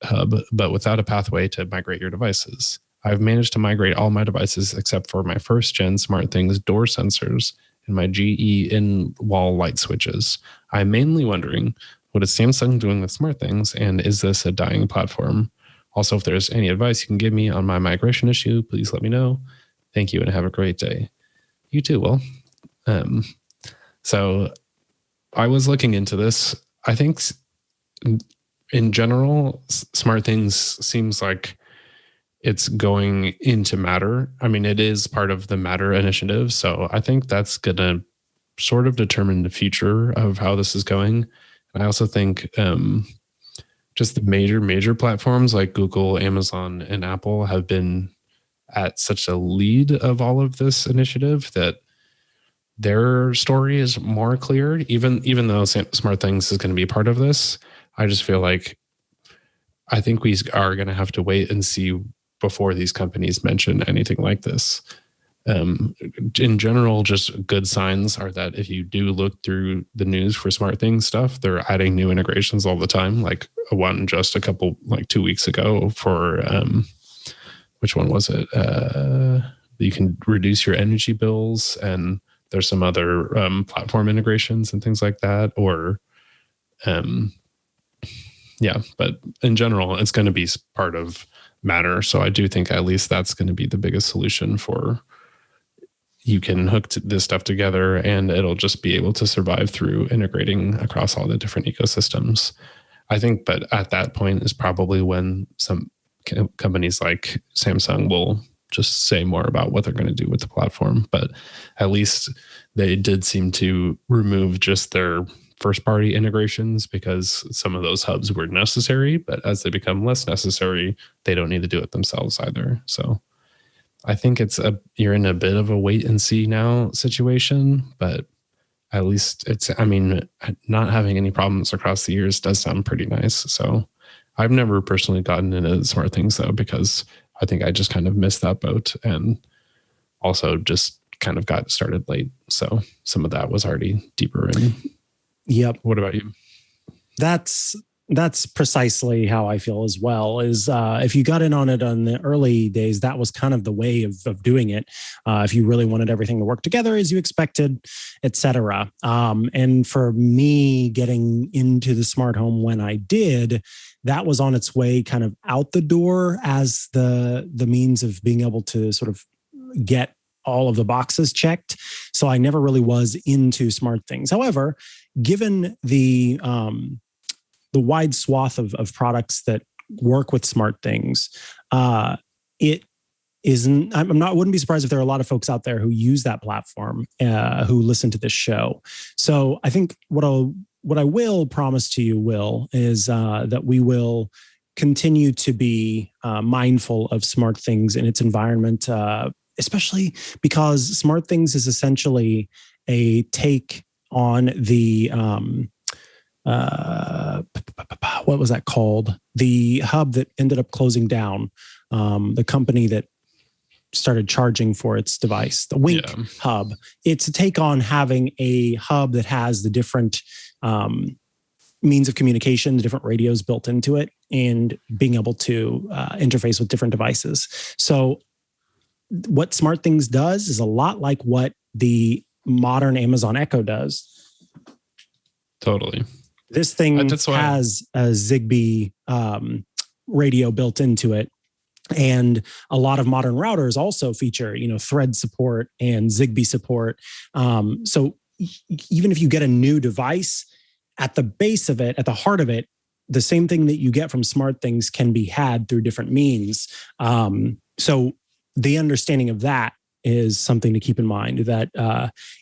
Speaker 4: hub, but without a pathway to migrate your devices. I've managed to migrate all my devices except for my first gen SmartThings door sensors and my GE in-wall light switches. I'm mainly wondering, what is Samsung doing with SmartThings, and is this a dying platform? Also, if there's any advice you can give me on my migration issue, please let me know. Thank you and have a great day. You too, Will. So I was looking into this. I think in general, SmartThings seems like it's going into Matter. I mean, it is part of the Matter initiative. So I think that's going to sort of determine the future of how this is going. And I also think just the major platforms like Google, Amazon, and Apple have been at such a lead of all of this initiative that their story is more clear. Even though SmartThings is going to be part of this, I just feel like I think we are going to have to wait and see before these companies mention anything like this. In general, just good signs are that if you do look through the news for SmartThings stuff, they're adding new integrations all the time. Like one just a couple, like 2 weeks ago for, which one was it? You can reduce your energy bills, and there's some other platform integrations and things like that. Or, yeah, but in general, it's going to be part of Matter. So I do think at least that's going to be the biggest solution for you can hook this stuff together and it'll just be able to survive through integrating across all the different ecosystems. I think, but at that point is probably when some companies like Samsung will just say more about what they're going to do with the platform. But at least they did seem to remove just their first party integrations because some of those hubs were necessary, but as they become less necessary, they don't need to do it themselves either. So I think you're in a bit of a wait and see now situation, but at least not having any problems across the years does sound pretty nice. So I've never personally gotten into SmartThings though, because I think I just kind of missed that boat and also just kind of got started late. So some of that was already deeper in.
Speaker 1: Yep.
Speaker 4: What about you?
Speaker 1: That's precisely how I feel as well. Is if you got in on it on the early days, that was kind of the way of doing it. If you really wanted everything to work together as you expected, etc. And for me, getting into the smart home when I did, that was on its way kind of out the door as the means of being able to sort of get all of the boxes checked. So I never really was into SmartThings. However, given the wide swath of products that work with SmartThings, it isn't. Wouldn't be surprised if there are a lot of folks out there who use that platform who listen to this show. So I think what I will promise to you, Will, is that we will continue to be mindful of SmartThings in its environment. Especially because SmartThings is essentially a take on the what was that called? The hub that ended up closing down, the company that started charging for its device, the Wink hub. It's a take on having a hub that has the different means of communication, the different radios built into it, and being able to interface with different devices. So what SmartThings does is a lot like what the modern Amazon Echo does.
Speaker 4: Totally.
Speaker 1: This thing has a Zigbee radio built into it. And a lot of modern routers also feature, Thread support and Zigbee support. So even if you get a new device, at the base of it, at the heart of it, the same thing that you get from SmartThings can be had through different means. So the understanding of that is something to keep in mind, that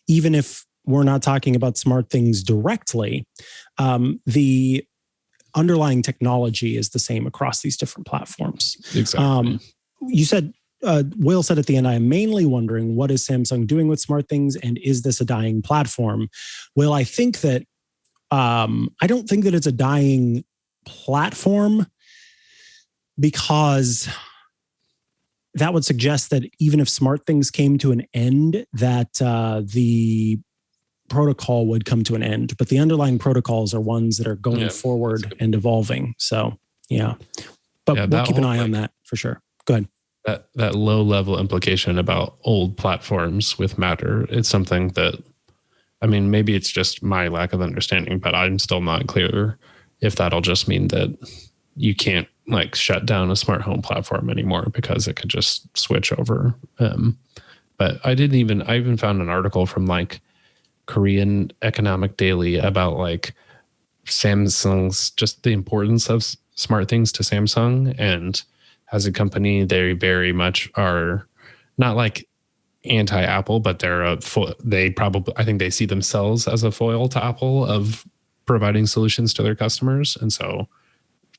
Speaker 1: even if we're not talking about SmartThings directly, the underlying technology is the same across these different platforms.
Speaker 4: Exactly.
Speaker 1: You said, Will said at the end, I am mainly wondering, what is Samsung doing with SmartThings, and is this a dying platform? Will, I think that I don't think that it's a dying platform, because that would suggest that even if SmartThings came to an end, that the protocol would come to an end. But the underlying protocols are ones that are going forward and evolving. So Yeah. But we'll keep an eye on that for sure. Go ahead.
Speaker 4: That low level implication about old platforms with Matter, it's something that, I mean, maybe it's just my lack of understanding, but I'm still not clear if that'll just mean that you can't like shut down a smart home platform anymore because it could just switch over. But I even found an article from like Korean Economic Daily about like Samsung's, just the importance of SmartThings to Samsung. And as a company, they very much are not like anti-Apple, but I think they see themselves as a foil to Apple of providing solutions to their customers. And so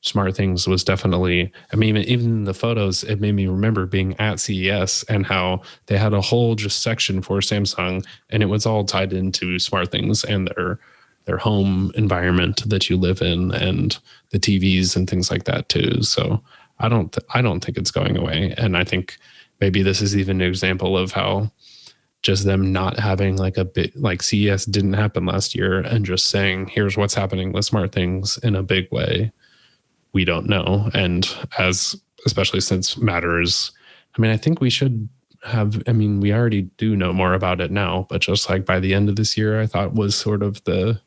Speaker 4: SmartThings was definitely, I mean, even in the photos, it made me remember being at CES and how they had a whole just section for Samsung, and it was all tied into SmartThings and their home environment that you live in and the TVs and things like that too. So I don't think it's going away. And I think maybe this is even an example of how just them not having like a bit, like CES didn't happen last year, and just saying, here's what's happening with SmartThings in a big way. We don't know. And especially since Matters, I mean, I think we should have, I mean, we already do know more about it now, but just like by the end of this year, I thought was sort of the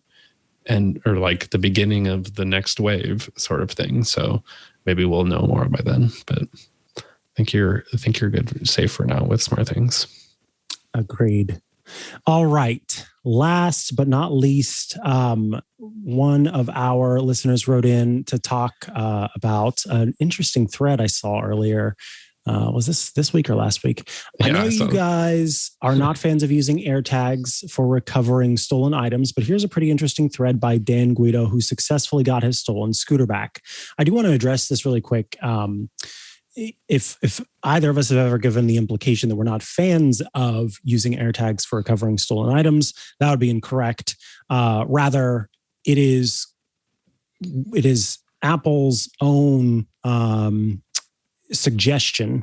Speaker 4: end, or like the beginning of the next wave sort of thing. So maybe we'll know more by then, but I think you're good, safe for now with SmartThings. Agreed.
Speaker 1: All right. Last but not least, one of our listeners wrote in to talk about an interesting thread I saw earlier. Was this week or last week? Yeah, I know you guys are not fans of using AirTags for recovering stolen items, but here's a pretty interesting thread by Dan Guido, who successfully got his stolen scooter back. I do want to address this really quick. If either of us have ever given the implication that we're not fans of using AirTags for recovering stolen items, that would be incorrect. Rather, it is Apple's own suggestion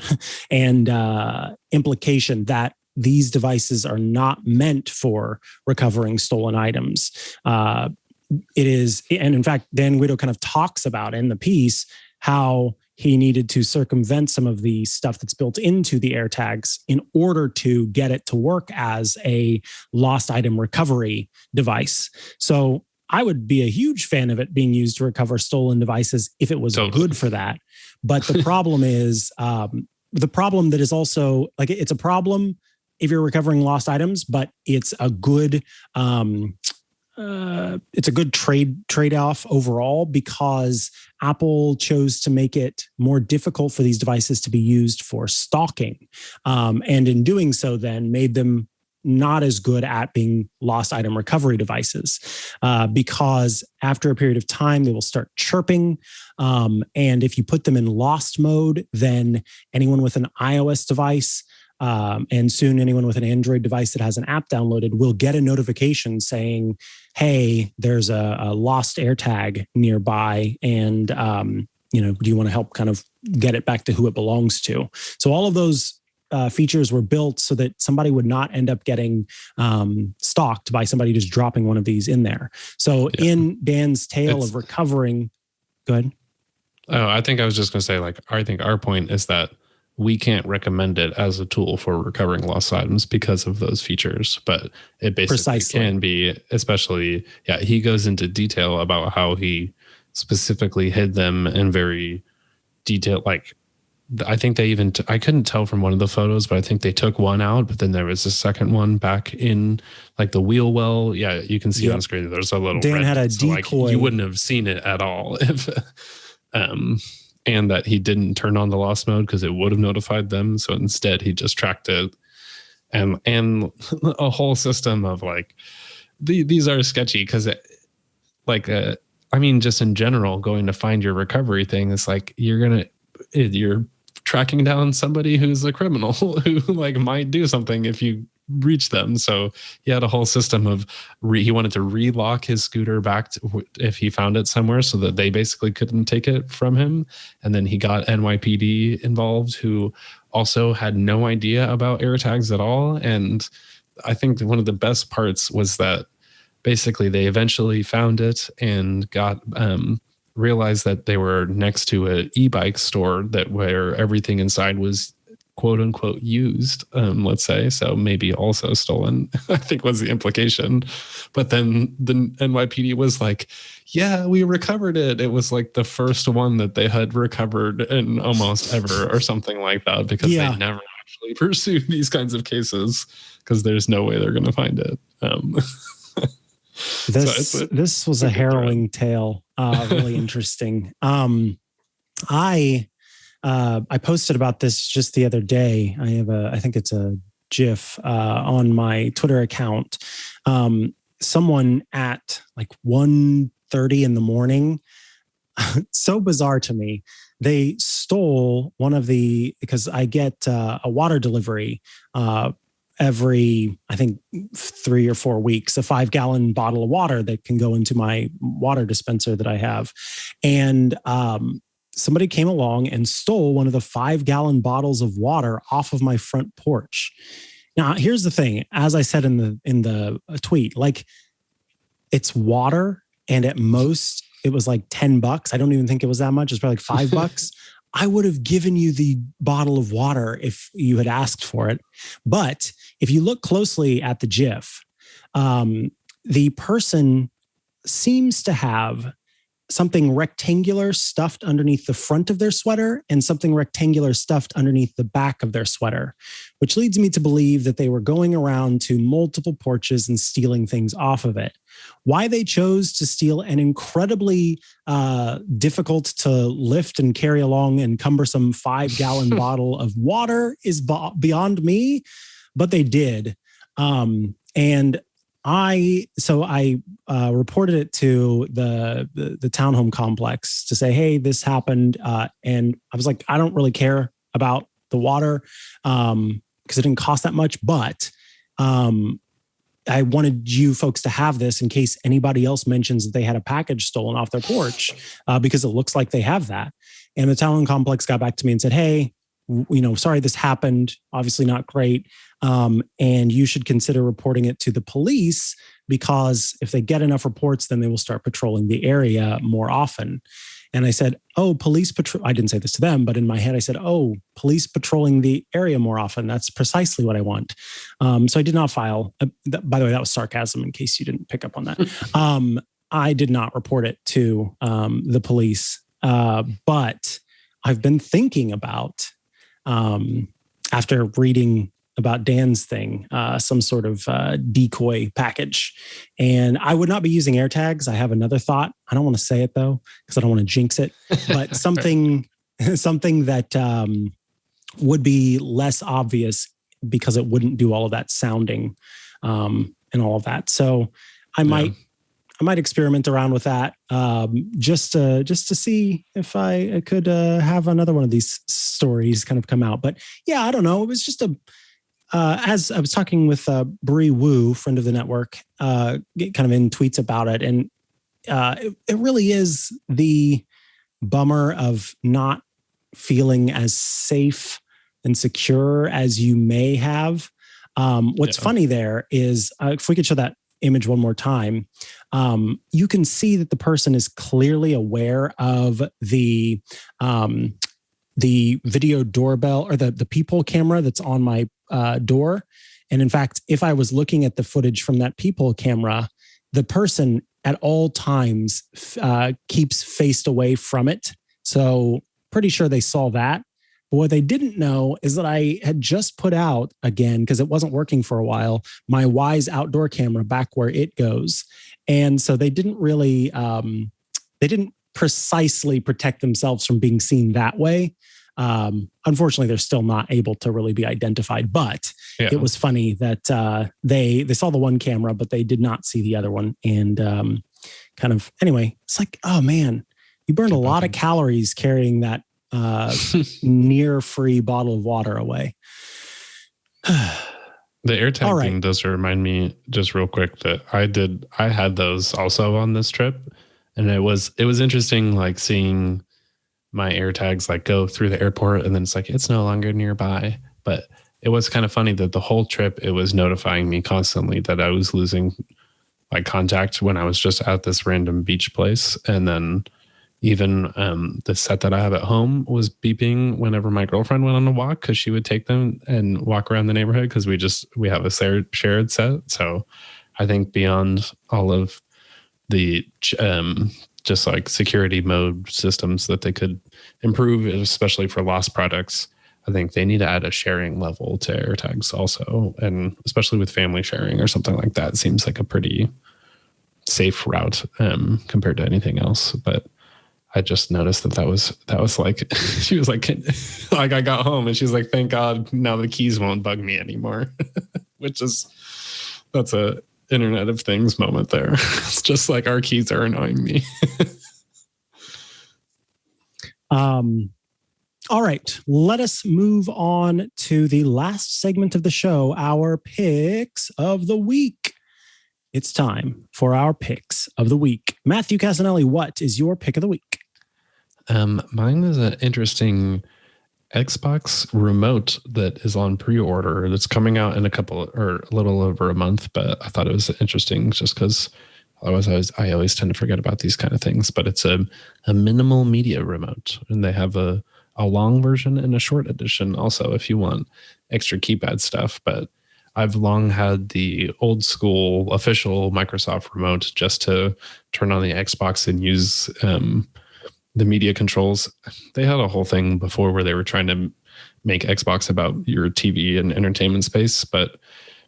Speaker 1: and implication that these devices are not meant for recovering stolen items. It is, and in fact, Dan Guido kind of talks about in the piece how he needed to circumvent some of the stuff that's built into the AirTags in order to get it to work as a lost item recovery device. So I would be a huge fan of it being used to recover stolen devices if it was good for that. But the problem is the problem that is also like, it's a problem if you're recovering lost items, but it's a good trade-off overall, because Apple chose to make it more difficult for these devices to be used for stalking. And in doing so, then made them not as good at being lost item recovery devices, because after a period of time, they will start chirping. And if you put them in lost mode, then anyone with an iOS device, and soon anyone with an Android device that has an app downloaded will get a notification saying, hey, there's a lost AirTag nearby. And, do you want to help kind of get it back to who it belongs to? So all of those features were built so that somebody would not end up getting stalked by somebody just dropping one of these in there. So in Dan's tale of recovering, go ahead.
Speaker 4: Oh, I think I was just going to say, like, I think our point is that we can't recommend it as a tool for recovering lost items because of those features, but it basically can be, especially, he goes into detail about how he specifically hid them in very detailed, like, I think they even, I couldn't tell from one of the photos, but I think they took one out, but then there was a second one back in like the wheel well. Yeah, you can see on screen, there's a little
Speaker 1: Dan had a decoy.
Speaker 4: Like, you wouldn't have seen it at all if, and that he didn't turn on the lost mode because it would have notified them. So instead he just tracked it, and a whole system of like, these are sketchy because I mean, just in general, going to find your recovery thing is like, you're tracking down somebody who's a criminal who like might do something if you reach them. So he had a whole system of he wanted to relock his scooter back if he found it somewhere so that they basically couldn't take it from him. And then he got NYPD involved, who also had no idea about AirTags at all. And I think one of the best parts was that basically they eventually found it and got realized that they were next to an e-bike store where everything inside was quote unquote used, let's say. So maybe also stolen, I think was the implication. But then the NYPD was like, yeah, we recovered it. It was like the first one that they had recovered in almost ever or something like that, because they never actually pursue these kinds of cases because there's no way they're going to find it.
Speaker 1: This was a harrowing tale. Really interesting. I posted about this just the other day. I think it's a GIF on my Twitter account. Someone at like 1:30 in the morning, so bizarre to me. They stole because I get a water delivery every, I think, 3 or 4 weeks, a 5-gallon bottle of water that can go into my water dispenser that I have. And somebody came along and stole one of the 5-gallon bottles of water off of my front porch. Now, here's the thing. As I said in the tweet, like, it's water, and at most it was like $10. I don't even think it was that much. It's probably like $5. I would have given you the bottle of water if you had asked for it. But if you look closely at the GIF, the person seems to have something rectangular stuffed underneath the front of their sweater and something rectangular stuffed underneath the back of their sweater, which leads me to believe that they were going around to multiple porches and stealing things off of it. Why they chose to steal an incredibly difficult to lift and carry along and cumbersome 5-gallon bottle of water is beyond me, but they did. And I reported it to the townhome complex to say, hey, this happened. And I was like, I don't really care about the water because it didn't cost that much. But I wanted you folks to have this in case anybody else mentions that they had a package stolen off their porch, because it looks like they have that. And the townhome complex got back to me and said, hey, sorry this happened. Obviously not great. And you should consider reporting it to the police, because if they get enough reports, then they will start patrolling the area more often. And I said, oh, police patrol. I didn't say this to them, but in my head, I said, oh, police patrolling the area more often. That's precisely what I want. So I did not file. By the way, that was sarcasm in case you didn't pick up on that. I did not report it to the police. But I've been thinking about, after reading about Dan's thing, some sort of decoy package. And I would not be using AirTags. I have another thought. I don't want to say it though, because I don't want to jinx it, but something that would be less obvious because it wouldn't do all of that sounding and all of that. So I might experiment around with that just to see if I could have another one of these stories kind of come out. But yeah, I don't know. It was just as I was talking with Bree Wu, friend of the network, kind of in tweets about it. And it really is the bummer of not feeling as safe and secure as you may have. What's funny there is, if we could show that image one more time, you can see that the person is clearly aware of the video doorbell or the peephole camera that's on my door. And in fact, if I was looking at the footage from that peephole camera, the person at all times keeps faced away from it. So pretty sure they saw that. But what they didn't know is that I had just put out, again, because it wasn't working for a while, my Wise outdoor camera back where it goes. And so they didn't really, they didn't precisely protect themselves from being seen that way. Unfortunately, they're still not able to really be identified. But it was funny that they saw the one camera, but they did not see the other one. And kind of, anyway, it's like, oh man, you burned a lot of calories carrying that near free bottle of water away.
Speaker 4: The AirTag thing does remind me, just real quick, that I had those also on this trip, and it was interesting, like seeing my AirTags like go through the airport, and then it's like it's no longer nearby. But it was kind of funny that the whole trip it was notifying me constantly that I was losing like contact when I was just at this random beach place, and then even the set that I have at home was beeping whenever my girlfriend went on a walk, because she would take them and walk around the neighborhood, because we have a shared set. So I think beyond all of the just like security mode systems that they could improve, especially for lost products, I think they need to add a sharing level to AirTags also. And especially with family sharing or something like that, seems like a pretty safe route compared to anything else. But I just noticed that was like, she was like, like I got home and she's like, thank God now the keys won't bug me anymore, that's a Internet of Things moment there. It's just like our keys are annoying me.
Speaker 1: All right, let us move on to the last segment of the show, our picks of the week. It's time for our picks of the week. Matthew Casanelli, what is your pick of the week?
Speaker 4: Mine is an interesting Xbox remote that is on pre-order. That's coming out in a little over a month, but I thought it was interesting just because otherwise I always tend to forget about these kind of things. But it's a minimal media remote, and they have a long version and a short edition also if you want extra keypad stuff. But I've long had the old school official Microsoft remote just to turn on the Xbox and use the media controls. They had a whole thing before where they were trying to make Xbox about your TV and entertainment space, but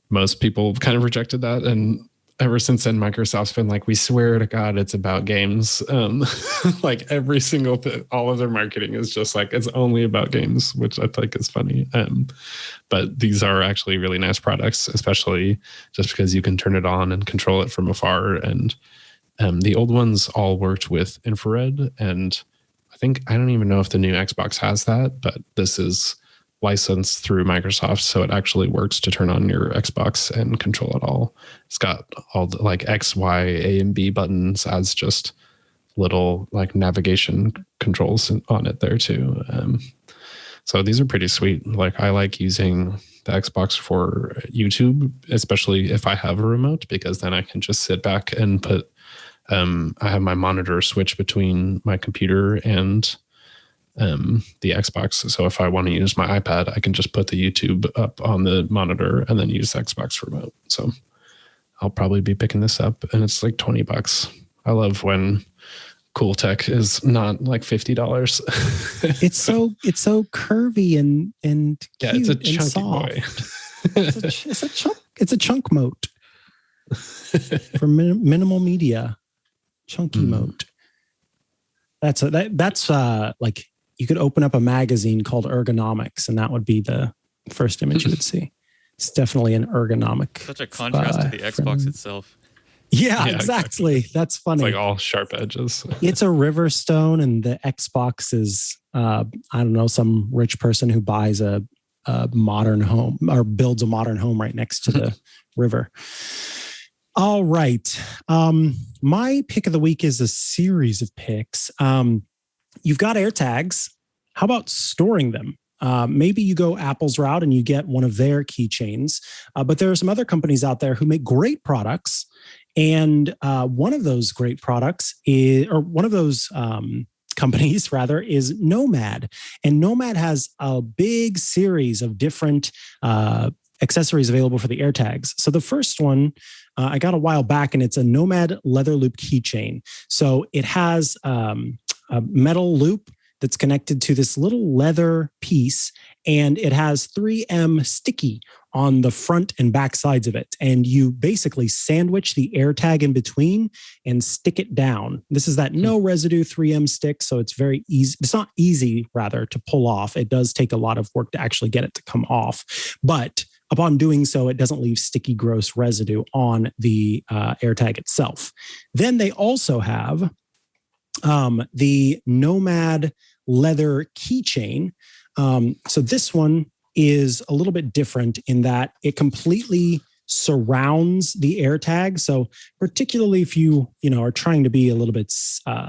Speaker 4: most people kind of rejected that. And ever since then, Microsoft's been like, we swear to God, it's about games. Like every single thing, all of their marketing is just like, it's only about games, which I think is funny. But these are actually really nice products, especially just because you can turn it on and control it from afar. And the old ones all worked with infrared, and I don't even know if the new Xbox has that, but this is licensed through Microsoft, so it actually works to turn on your Xbox and control it all. It's got all the like X, Y, A, and B buttons as just little like navigation controls on it there too. So these are pretty sweet. Like I like using the Xbox for YouTube, especially if I have a remote, because then I can just sit back and put I have my monitor switch between my computer and the Xbox. So if I want to use my iPad, I can just put the YouTube up on the monitor and then use the Xbox remote. So I'll probably be picking this up, and it's like $20. I love when cool tech is not like $50.
Speaker 1: It's so curvy and
Speaker 4: yeah,
Speaker 1: cute,
Speaker 4: it's a chunky boy.
Speaker 1: It's a chunk moat for minimal media. Chunky moat. That's like you could open up a magazine called Ergonomics, and that would be the first image you would see. It's definitely an ergonomic.
Speaker 5: Such a contrast to the Xbox itself.
Speaker 1: Yeah, exactly. That's funny.
Speaker 4: It's like all sharp edges.
Speaker 1: It's a Riverstone, and the Xbox is I don't know, some rich person who buys a modern home or builds a modern home right next to the river. All right. My pick of the week is a series of picks. You've got AirTags. How about storing them? Maybe you go Apple's route and you get one of their keychains. But there are some other companies out there who make great products. And one of those great products companies rather is Nomad. And Nomad has a big series of different accessories available for the AirTags. So the first one I got a while back, and it's a Nomad leather loop keychain. So it has a metal loop that's connected to this little leather piece, and it has 3M sticky on the front and back sides of it. And you basically sandwich the AirTag in between and stick it down. This is that no residue 3M stick, so it's very easy. It's not easy, rather, to pull off. It does take a lot of work to actually get it to come off. But upon doing so, it doesn't leave sticky, gross residue on the AirTag itself. Then they also have the Nomad leather keychain. So this one is a little bit different in that it completely surrounds the AirTag. So particularly if you are trying to be a little bit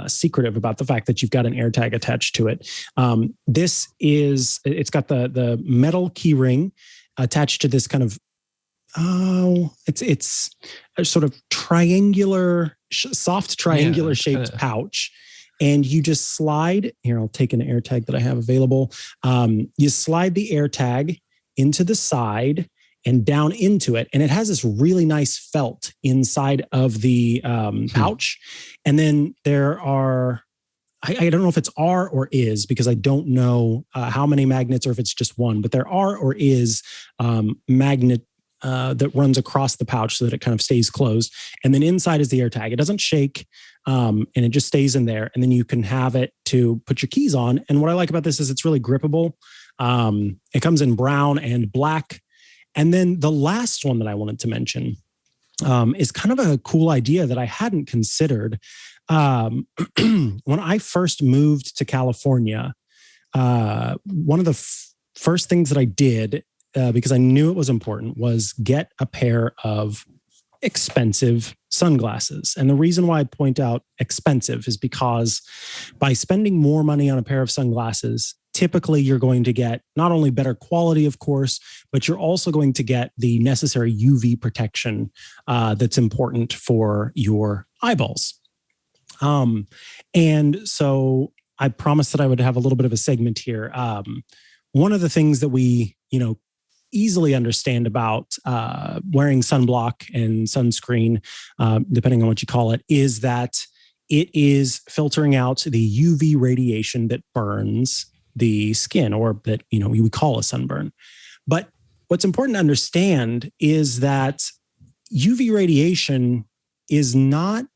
Speaker 1: secretive about the fact that you've got an AirTag attached to it, it's got the metal key ring attached to this kind of it's a sort of triangular, soft triangular shaped pouch. and you just slide here. I'll take an AirTag that I have available. You slide the AirTag into the side and down into it. And it has this really nice felt inside of the pouch. And then there are, I don't know if it's are or is, because I don't know how many magnets or if it's just one, but there are or is magnet that runs across the pouch so that it kind of stays closed. And then inside is the AirTag. It doesn't shake and it just stays in there. And then you can have it to put your keys on. And what I like about this is it's really grippable. It comes in brown and black. And then the last one that I wanted to mention is kind of a cool idea that I hadn't considered. When I first moved to California, one of the first things that I did, because I knew it was important, was get a pair of expensive sunglasses. And the reason why I point out expensive is because by spending more money on a pair of sunglasses, typically you're going to get not only better quality, of course, but you're also going to get the necessary UV protection that's important for your eyeballs. And so I promised that I would have a little bit of a segment here. One of the things that we, easily understand about wearing sunblock and sunscreen, depending on what you call it, is that it is filtering out the UV radiation that burns the skin, or that, we call a sunburn. But what's important to understand is that UV radiation is not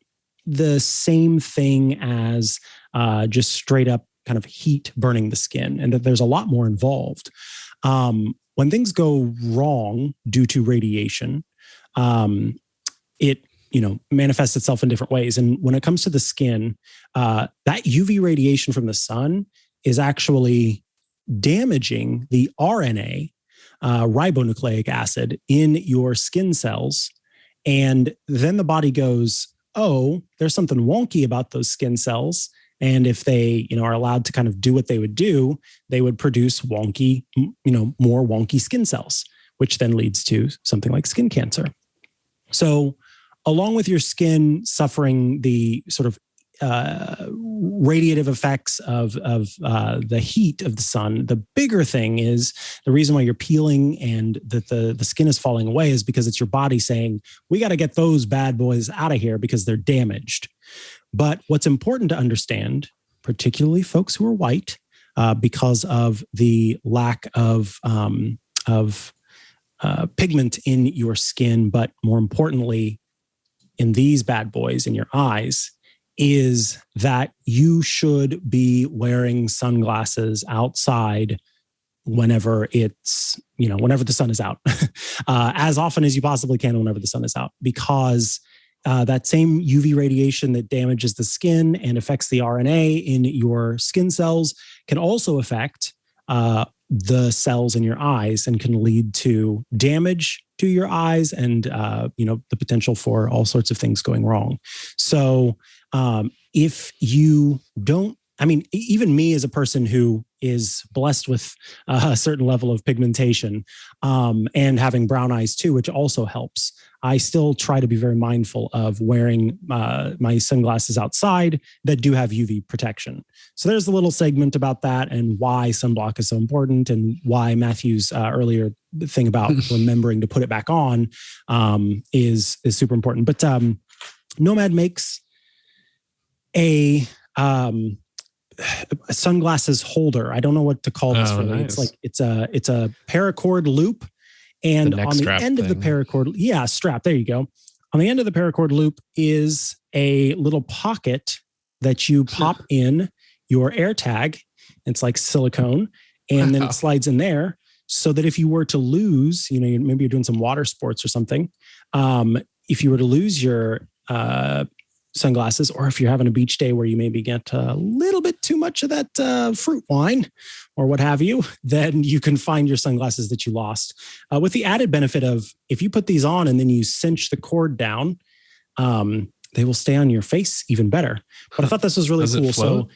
Speaker 1: the same thing as just straight up kind of heat burning the skin, and that there's a lot more involved. When things go wrong due to radiation, it manifests itself in different ways. And when it comes to the skin, that UV radiation from the sun is actually damaging the RNA, ribonucleic acid, in your skin cells. And then the body goes, oh, there's something wonky about those skin cells. And if they, are allowed to kind of do what they would do, they would produce wonky, more wonky skin cells, which then leads to something like skin cancer. So along with your skin suffering the sort of radiative effects of the heat of the sun, the bigger thing is the reason why you're peeling and that the skin is falling away is because it's your body saying, we got to get those bad boys out of here because they're damaged. But what's important to understand, particularly folks who are white, because of the lack of pigment in your skin, but more importantly, in these bad boys in your eyes, is that you should be wearing sunglasses outside whenever it's, whenever the sun is out, as often as you possibly can whenever the sun is out, because that same UV radiation that damages the skin and affects the RNA in your skin cells can also affect the cells in your eyes and can lead to damage to your eyes and, the potential for all sorts of things going wrong. So if you don't, even me as a person who is blessed with a certain level of pigmentation and having brown eyes too, which also helps, I still try to be very mindful of wearing my sunglasses outside that do have UV protection. So there's a little segment about that and why sunblock is so important and why Matthew's earlier thing about remembering to put it back on is super important. But Nomad makes a sunglasses holder. I don't know what to call this really. Nice. It's a paracord loop. And on the end of the paracord, strap, there you go. On the end of the paracord loop is a little pocket that you pop in your AirTag. It's like silicone, and then it slides in there so that if you were to lose, maybe you're doing some water sports or something. If you were to lose your sunglasses, or if you're having a beach day where you maybe get a little bit too much of that fruit wine or what have you, then you can find your sunglasses that you lost. With the added benefit of if you put these on and then you cinch the cord down, they will stay on your face even better. But I thought this was really cool. So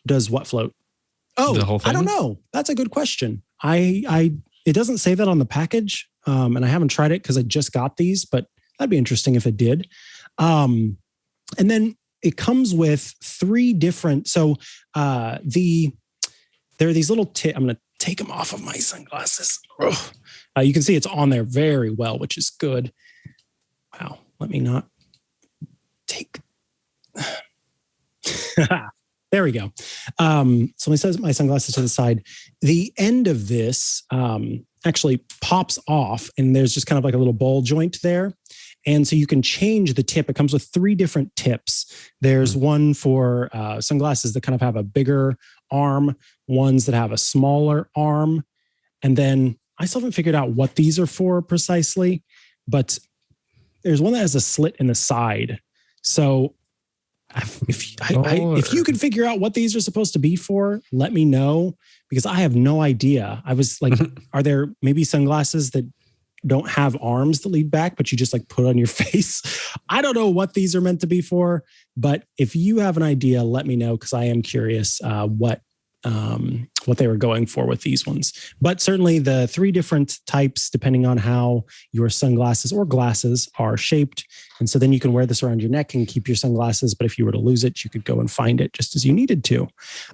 Speaker 1: does what float? Oh, the whole thing? I don't know. That's a good question. It doesn't say that on the package, and I haven't tried it because I just got these, but that'd be interesting if it did. And then it comes with 3 different. So there are these little I'm going to take them off of my sunglasses. You can see it's on there very well, which is good. Wow. Let me not take. There we go. So let me set my sunglasses to the side. The end of this actually pops off, and there's just kind of like a little ball joint there. And so you can change the tip. It comes with 3 different tips. There's one for sunglasses that kind of have a bigger arm, ones that have a smaller arm. And then I still haven't figured out what these are for precisely, but there's one that has a slit in the side. So if you can figure out what these are supposed to be for, let me know, because I have no idea. I was like, are there maybe sunglasses that don't have arms that lead back, but you just like put on your face? I don't know what these are meant to be for, but if you have an idea, let me know, because I am curious what they were going for with these ones. But certainly the 3 different types, depending on how your sunglasses or glasses are shaped. And so then you can wear this around your neck and keep your sunglasses. But if you were to lose it, you could go and find it just as you needed to.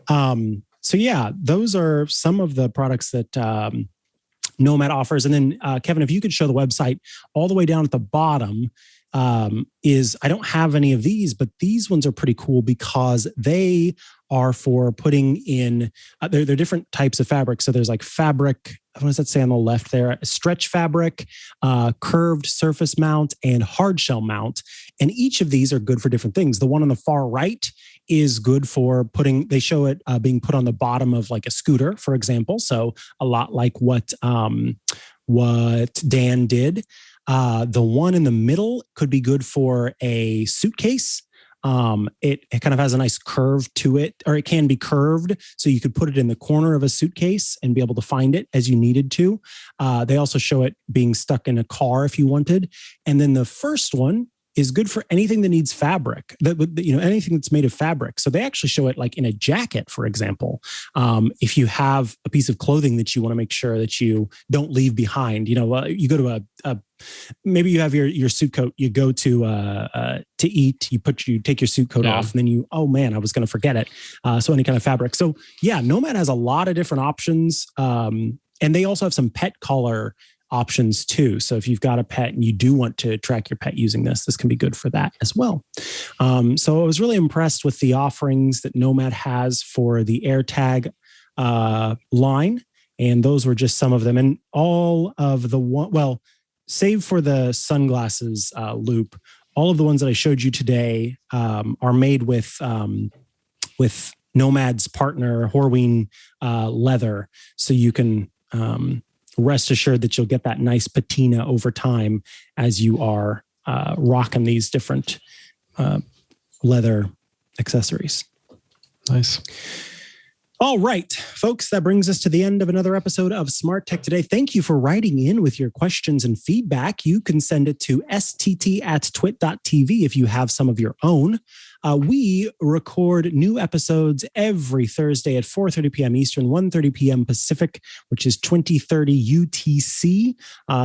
Speaker 1: So yeah, those are some of the products that Nomad offers. And then Kevin, if you could show the website all the way down at the bottom, I don't have any of these, but these ones are pretty cool because they are for putting in, they're different types of fabric. So there's like fabric, what does that say on the left there? Stretch fabric, curved surface mount, and hard shell mount. And each of these are good for different things. The one on the far right is good for they show it being put on the bottom of like a scooter, for example. So a lot like what Dan did. The one in the middle could be good for a suitcase. It kind of has a nice curve to it, or it can be curved. So you could put it in the corner of a suitcase and be able to find it as you needed to. They also show it being stuck in a car if you wanted. And then the first one is good for anything that needs fabric, anything that's made of fabric. So they actually show it like in a jacket, for example. If you have a piece of clothing that you want to make sure that you don't leave behind, you go to maybe you have your suit coat, you go to eat, you take your suit coat off, and then oh man, I was going to forget it. So any kind of fabric. So yeah, Nomad has a lot of different options. And they also have some pet collar options too. So if you've got a pet and you do want to track your pet using this can be good for that as well. So I was really impressed with the offerings that Nomad has for the AirTag line. And those were just some of them. And all of save for the sunglasses loop, all of the ones that I showed you today are made with Nomad's partner, Horween leather. So you can rest assured that you'll get that nice patina over time as you are rocking these different leather accessories.
Speaker 4: Nice.
Speaker 1: All right, folks, that brings us to the end of another episode of Smart Tech Today. Thank you for writing in with your questions and feedback. You can send it to stt@twit.tv if you have some of your own. We record new episodes every Thursday at 4:30 p.m. Eastern, 1:30 p.m. Pacific, which is 2030 UTC.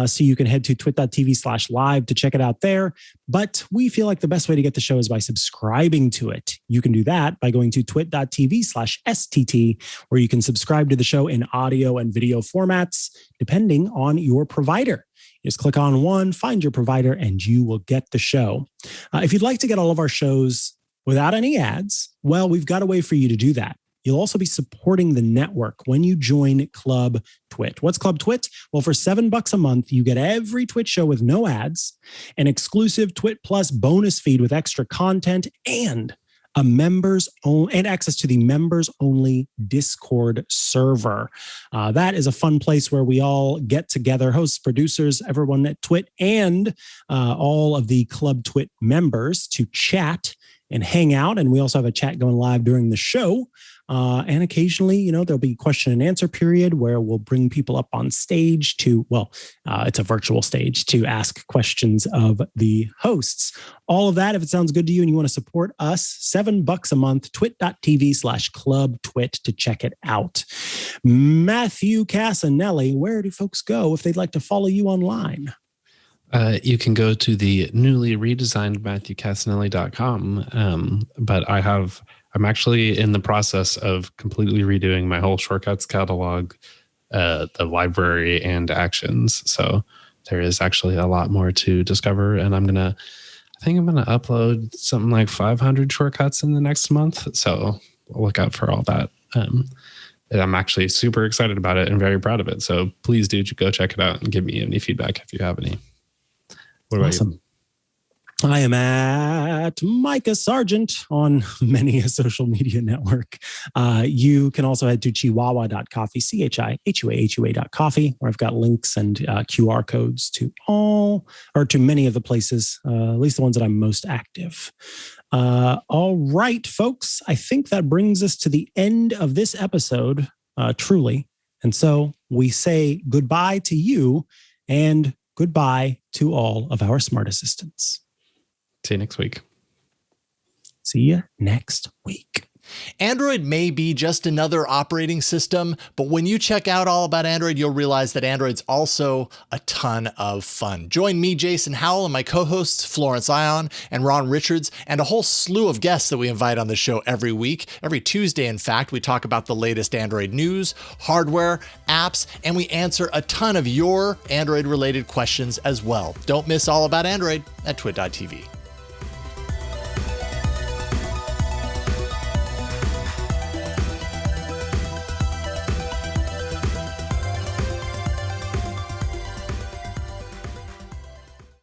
Speaker 1: So you can head to twit.tv/live to check it out there. But we feel like the best way to get the show is by subscribing to it. You can do that by going to twit.tv/STT, where you can subscribe to the show in audio and video formats, depending on your provider. Just click on one, find your provider, and you will get the show. If you'd like to get all of our shows without any ads, well, we've got a way for you to do that. You'll also be supporting the network when you join Club Twit. What's Club Twit? Well, for $7 a month, you get every Twit show with no ads, an exclusive Twit Plus bonus feed with extra content, and access to the members only Discord server. That is a fun place where we all get together, hosts, producers, everyone at Twit, and all of the Club Twit members to chat and hang out. And we also have a chat going live during the show. And occasionally, there'll be question and answer period where we'll bring people up on stage it's a virtual stage to ask questions of the hosts. All of that, if it sounds good to you and you want to support us, $7 a month, twit.tv/clubtwit to check it out. Matthew Casanelli, where do folks go if they'd like to follow you online?
Speaker 4: You can go to the newly redesigned MatthewCastanelli.com. But I'm actually in the process of completely redoing my whole shortcuts catalog, the library and actions. So there is actually a lot more to discover. And I think I'm going to upload something like 500 shortcuts in the next month. So look out for all that. I'm actually super excited about it and very proud of it. So please do go check it out and give me any feedback if you have any. What about you?
Speaker 1: I am at Micah Sargent on many a social media network. You can also head to chihuahua.coffee, CHIHUAHUA.coffee, where I've got links and QR codes to many of the places, at least the ones that I'm most active. All right, folks, I think that brings us to the end of this episode, truly. And so we say goodbye to you and goodbye to all of our smart assistants.
Speaker 4: See you next week.
Speaker 1: See you next week.
Speaker 6: Android may be just another operating system, but when you check out all about Android, you'll realize that Android's also a ton of fun. Join me, Jason Howell, and my co-hosts, Florence Ion and Ron Richards, and a whole slew of guests that we invite on the show every week. Every Tuesday, in fact, we talk about the latest Android news, hardware, apps, and we answer a ton of your Android-related questions as well. Don't miss All About Android at twit.tv.